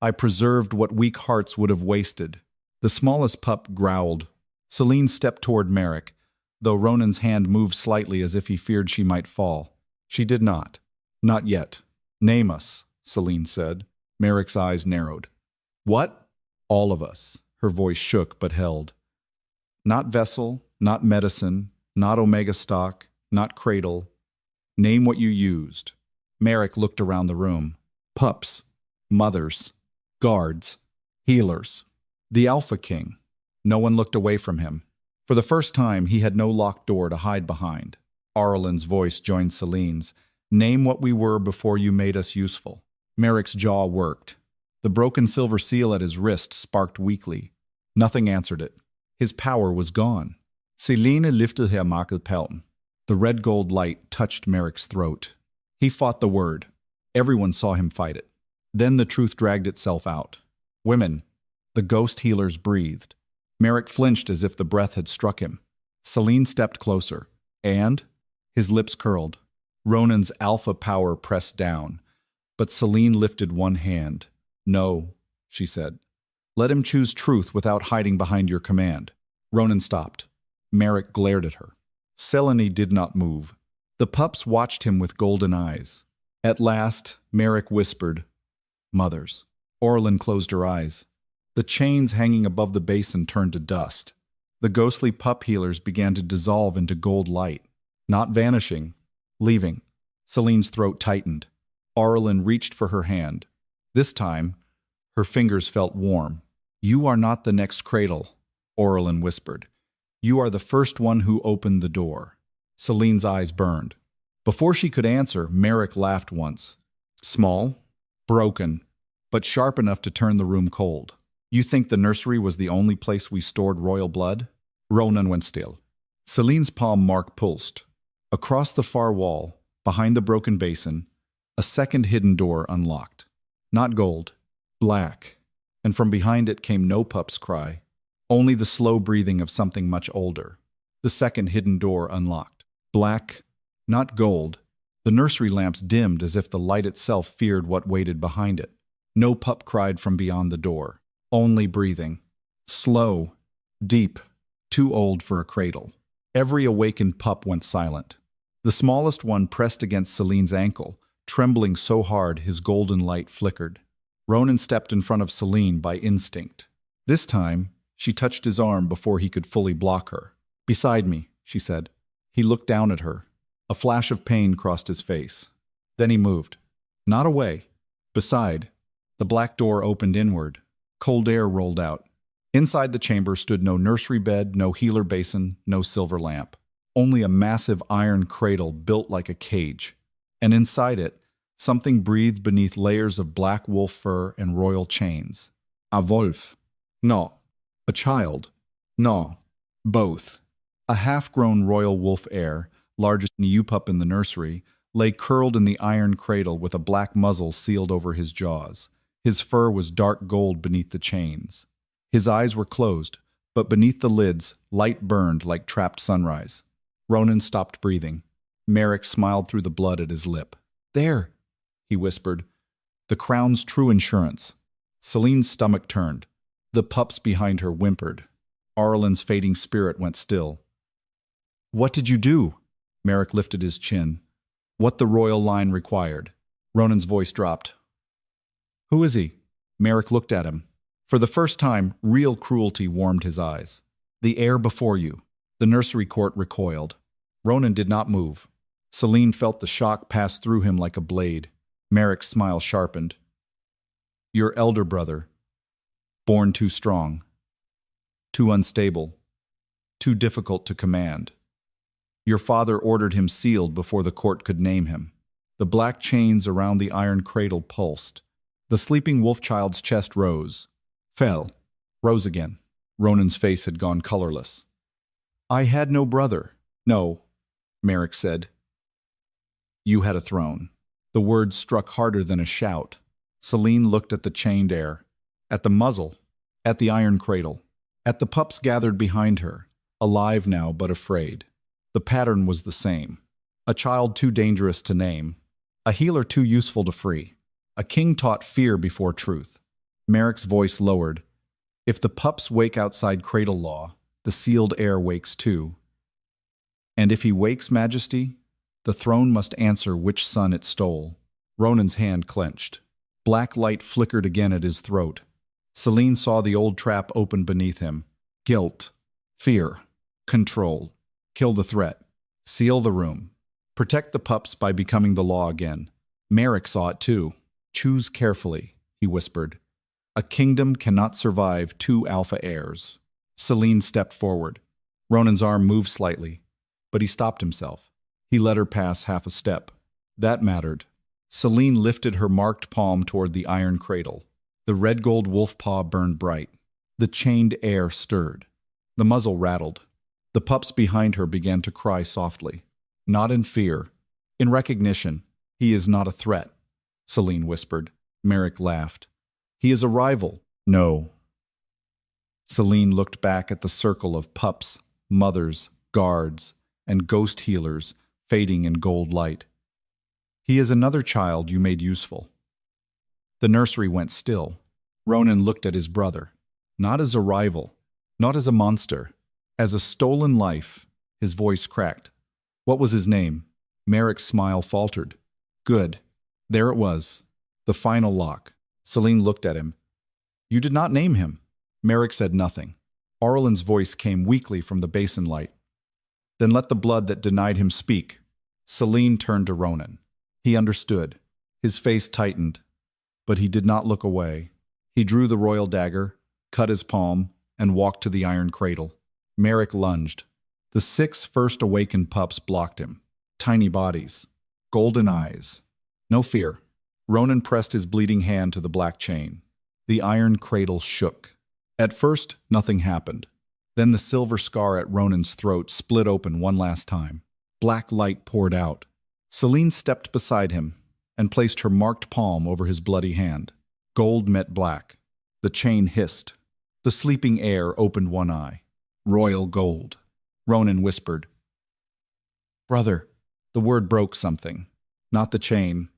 "I preserved what weak hearts would have wasted." The smallest pup growled. Selene stepped toward Maeric, though Ronan's hand moved slightly as if he feared she might fall. She did not. "Not yet." "Name us," Selene said. Maeric's eyes narrowed. "What?" "All of us." Her voice shook but held. "Not vessel, not medicine, not omega stock, not cradle. Name what you used." Maeric looked around the room. Pups, mothers, guards, healers. The Alpha King. No one looked away from him. For the first time, he had no locked door to hide behind. Orlin's voice joined Selene's. Name what we were before you made us useful. Maeric's jaw worked. The broken silver seal at his wrist sparked weakly. Nothing answered it. His power was gone. Selene lifted her Makelpelm. The red gold light touched Maeric's throat. He fought the word. Everyone saw him fight it. Then the truth dragged itself out. Women. The ghost healers breathed. Maeric flinched as if the breath had struck him. Selene stepped closer. And? His lips curled. Ronan's alpha power pressed down. But Selene lifted one hand. No, she said. Let him choose truth without hiding behind your command. Ronan stopped. Maeric glared at her. Selene did not move. The pups watched him with golden eyes. At last, Maeric whispered, Mothers. Orlin closed her eyes. The chains hanging above the basin turned to dust. The ghostly pup healers began to dissolve into gold light. Not vanishing, leaving. Selene's throat tightened. Orlin reached for her hand. This time, her fingers felt warm. You are not the next cradle, Orlin whispered. You are the first one who opened the door. Selene's eyes burned. Before she could answer, Maeric laughed once. Small, broken, but sharp enough to turn the room cold. You think the nursery was the only place we stored royal blood? Ronan went still. Selene's palm mark pulsed. Across the far wall, behind the broken basin, a second hidden door unlocked. Not gold, black. And from behind it came no pup's cry, only the slow breathing of something much older. The second hidden door unlocked. Black, not gold. The nursery lamps dimmed as if the light itself feared what waited behind it. No pup cried from beyond the door. Only breathing. Slow, deep, too old for a cradle. Every awakened pup went silent. The smallest one pressed against Selene's ankle, trembling so hard his golden light flickered. Ronan stepped in front of Selene by instinct. This time, she touched his arm before he could fully block her. Beside me, she said. He looked down at her. A flash of pain crossed his face. Then he moved. Not away. Beside. The black door opened inward. Cold air rolled out. Inside the chamber stood no nursery bed, no healer basin, no silver lamp. Only a massive iron cradle built like a cage. And inside it, something breathed beneath layers of black wolf fur and royal chains. A wolf. No. A child. No. Both. A half-grown royal wolf heir, largest new pup in the nursery, lay curled in the iron cradle with a black muzzle sealed over his jaws. His fur was dark gold beneath the chains. His eyes were closed, but beneath the lids, light burned like trapped sunrise. Ronan stopped breathing. Maeric smiled through the blood at his lip. There, he whispered. The crown's true insurance. Selene's stomach turned. The pups behind her whimpered. Orlin's fading spirit went still. What did you do? Maeric lifted his chin. What the royal line required. Ronan's voice dropped. Who is he? Maeric looked at him. For the first time, real cruelty warmed his eyes. The heir before you. The nursery court recoiled. Ronan did not move. Selene felt the shock pass through him like a blade. Maeric's smile sharpened. Your elder brother. Born too strong. Too unstable. Too difficult to command. Your father ordered him sealed before the court could name him. The black chains around the iron cradle pulsed. The sleeping wolf child's chest rose. Fell. Rose again. Ronan's face had gone colorless. I had no brother. No, Maeric said. You had a throne. The words struck harder than a shout. Selene looked at the chained heir, at the muzzle, at the iron cradle, at the pups gathered behind her, alive now but afraid. The pattern was the same. A child too dangerous to name. A healer too useful to free. A king taught fear before truth. Maeric's voice lowered. If the pups wake outside cradle law, the sealed heir wakes too. And if he wakes, Majesty, the throne must answer which son it stole. Ronan's hand clenched. Black light flickered again at his throat. Selene saw the old trap open beneath him. Guilt. Fear. Control. Kill the threat. Seal the room. Protect the pups by becoming the law again. Maeric saw it too. Choose carefully, he whispered. A kingdom cannot survive two alpha heirs. Selene stepped forward. Ronan's arm moved slightly, but he stopped himself. He let her pass half a step. That mattered. Selene lifted her marked palm toward the iron cradle. The red-gold wolf paw burned bright. The chained air stirred. The muzzle rattled. The pups behind her began to cry softly. Not in fear. In recognition. He is not a threat, Selene whispered. Maeric laughed. He is a rival. No. Selene looked back at the circle of pups, mothers, guards, and ghost healers fading in gold light. He is another child you made useful. The nursery went still. Ronan looked at his brother. Not as a rival, not as a monster, as a stolen life. His voice cracked. What was his name? Maeric's smile faltered. Good. There it was. The final lock. Selene looked at him. You did not name him. Maeric said nothing. Orlin's voice came weakly from the basin light. Then let the blood that denied him speak. Selene turned to Ronan. He understood. His face tightened, but he did not look away. He drew the royal dagger, cut his palm, and walked to the iron cradle. Maeric lunged. The 6 first awakened pups blocked him. Tiny bodies. Golden eyes. No fear. Ronan pressed his bleeding hand to the black chain. The iron cradle shook. At first, nothing happened. Then the silver scar at Ronan's throat split open one last time. Black light poured out. Selene stepped beside him and placed her marked palm over his bloody hand. Gold met black. The chain hissed. The sleeping air opened one eye. Royal gold. Ronan whispered. Brother. The word broke something. Not the chain.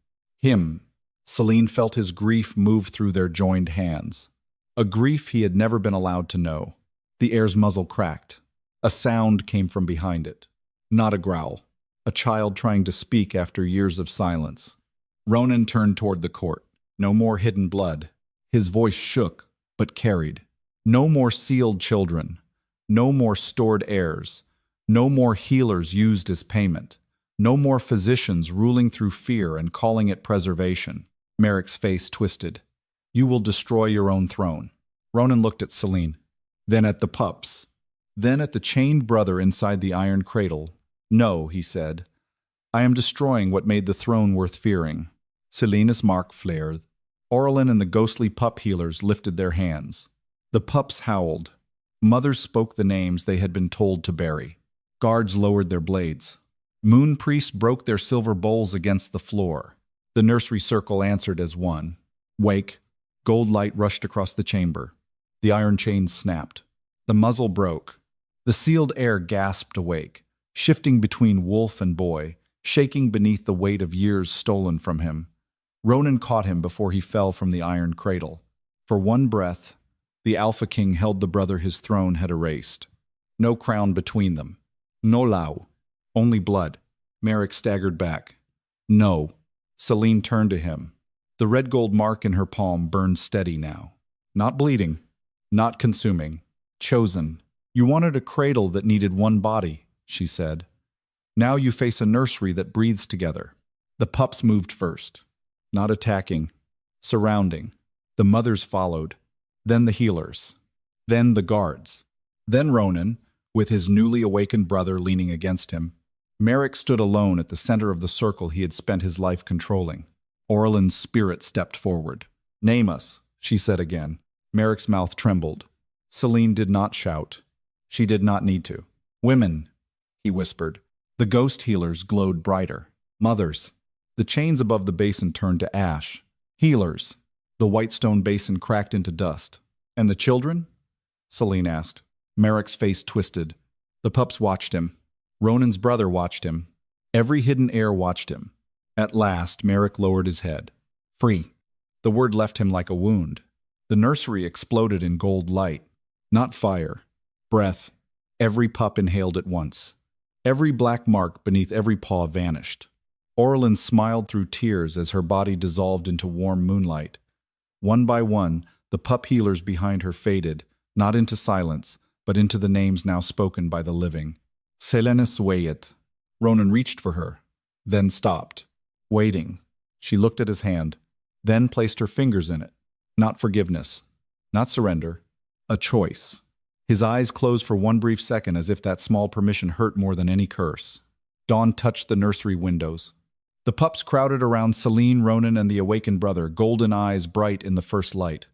Him. Selene felt his grief move through their joined hands. A grief he had never been allowed to know. The heir's muzzle cracked. A sound came from behind it. Not a growl. A child trying to speak after years of silence. Ronan turned toward the court. No more hidden blood. His voice shook, but carried. No more sealed children. No more stored heirs. No more healers used as payment. No more physicians ruling through fear and calling it preservation. Maeric's face twisted. You will destroy your own throne. Ronan looked at Selene. Then at the pups. Then at the chained brother inside the iron cradle. No, he said. I am destroying what made the throne worth fearing. Selene's mark flared. Orlin and the ghostly pup healers lifted their hands. The pups howled. Mothers spoke the names they had been told to bury. Guards lowered their blades. Moon priests broke their silver bowls against the floor. The nursery circle answered as one. Wake. Gold light rushed across the chamber. The iron chains snapped. The muzzle broke. The sealed air gasped awake, shifting between wolf and boy, shaking beneath the weight of years stolen from him. Ronan caught him before he fell from the iron cradle. For one breath, the Alpha King held the brother his throne had erased. No crown between them. No Lao. Only blood. Maeric staggered back. No. Selene turned to him. The red gold mark in her palm burned steady now. Not bleeding. Not consuming. Chosen. You wanted a cradle that needed one body, she said. Now you face a nursery that breathes together. The pups moved first. Not attacking. Surrounding. The mothers followed. Then the healers. Then the guards. Then Ronan, with his newly awakened brother leaning against him. Maeric stood alone at the center of the circle he had spent his life controlling. Orlin's spirit stepped forward. Name us, she said again. Maeric's mouth trembled. Selene did not shout. She did not need to. Women, he whispered. The ghost healers glowed brighter. Mothers. The chains above the basin turned to ash. Healers. The white stone basin cracked into dust. And the children? Selene asked. Maeric's face twisted. The pups watched him. Ronan's brother watched him. Every hidden heir watched him. At last, Maeric lowered his head. Free. The word left him like a wound. The nursery exploded in gold light. Not fire. Breath. Every pup inhaled at once. Every black mark beneath every paw vanished. Orlin smiled through tears as her body dissolved into warm moonlight. One by one, the pup healers behind her faded, not into silence, but into the names now spoken by the living. Selene Vale. Ronan reached for her, then stopped. Waiting. She looked at his hand, then placed her fingers in it. Not forgiveness. Not surrender. A choice. His eyes closed for one brief second as if that small permission hurt more than any curse. Dawn touched the nursery windows. The pups crowded around Selene, Ronan, and the awakened brother, golden eyes bright in the first light.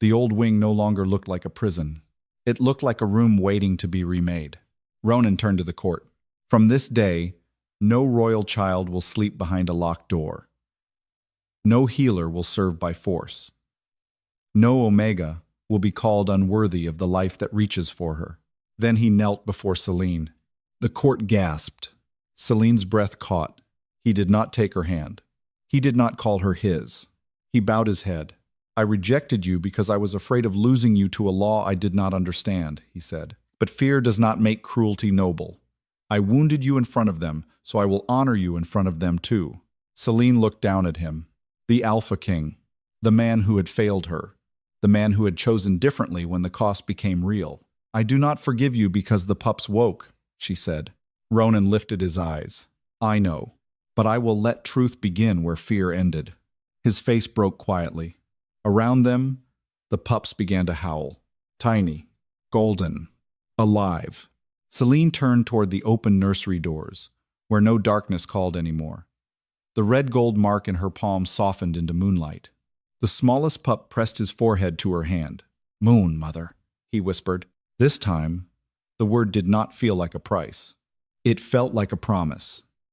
The old wing no longer looked like a prison. It looked like a room waiting to be remade. Ronan turned to the court. From this day, no royal child will sleep behind a locked door. No healer will serve by force. No Omega will be called unworthy of the life that reaches for her. Then he knelt before Selene. The court gasped. Selene's breath caught. He did not take her hand. He did not call her his. He bowed his head. I rejected you because I was afraid of losing you to a law I did not understand, he said. But fear does not make cruelty noble. I wounded you in front of them, so I will honor you in front of them too. Selene looked down at him. The Alpha King. The man who had failed her. The man who had chosen differently when the cost became real. I do not forgive you because the pups woke, she said. Ronan lifted his eyes. I know, but I will let truth begin where fear ended. His face broke quietly. Around them, the pups began to howl. Tiny, golden, alive. Selene turned toward the open nursery doors, where no darkness called anymore. The red gold mark in her palm softened into moonlight. The smallest pup pressed his forehead to her hand. Moon, mother, he whispered. This time, the word did not feel like a price. It felt like a promise.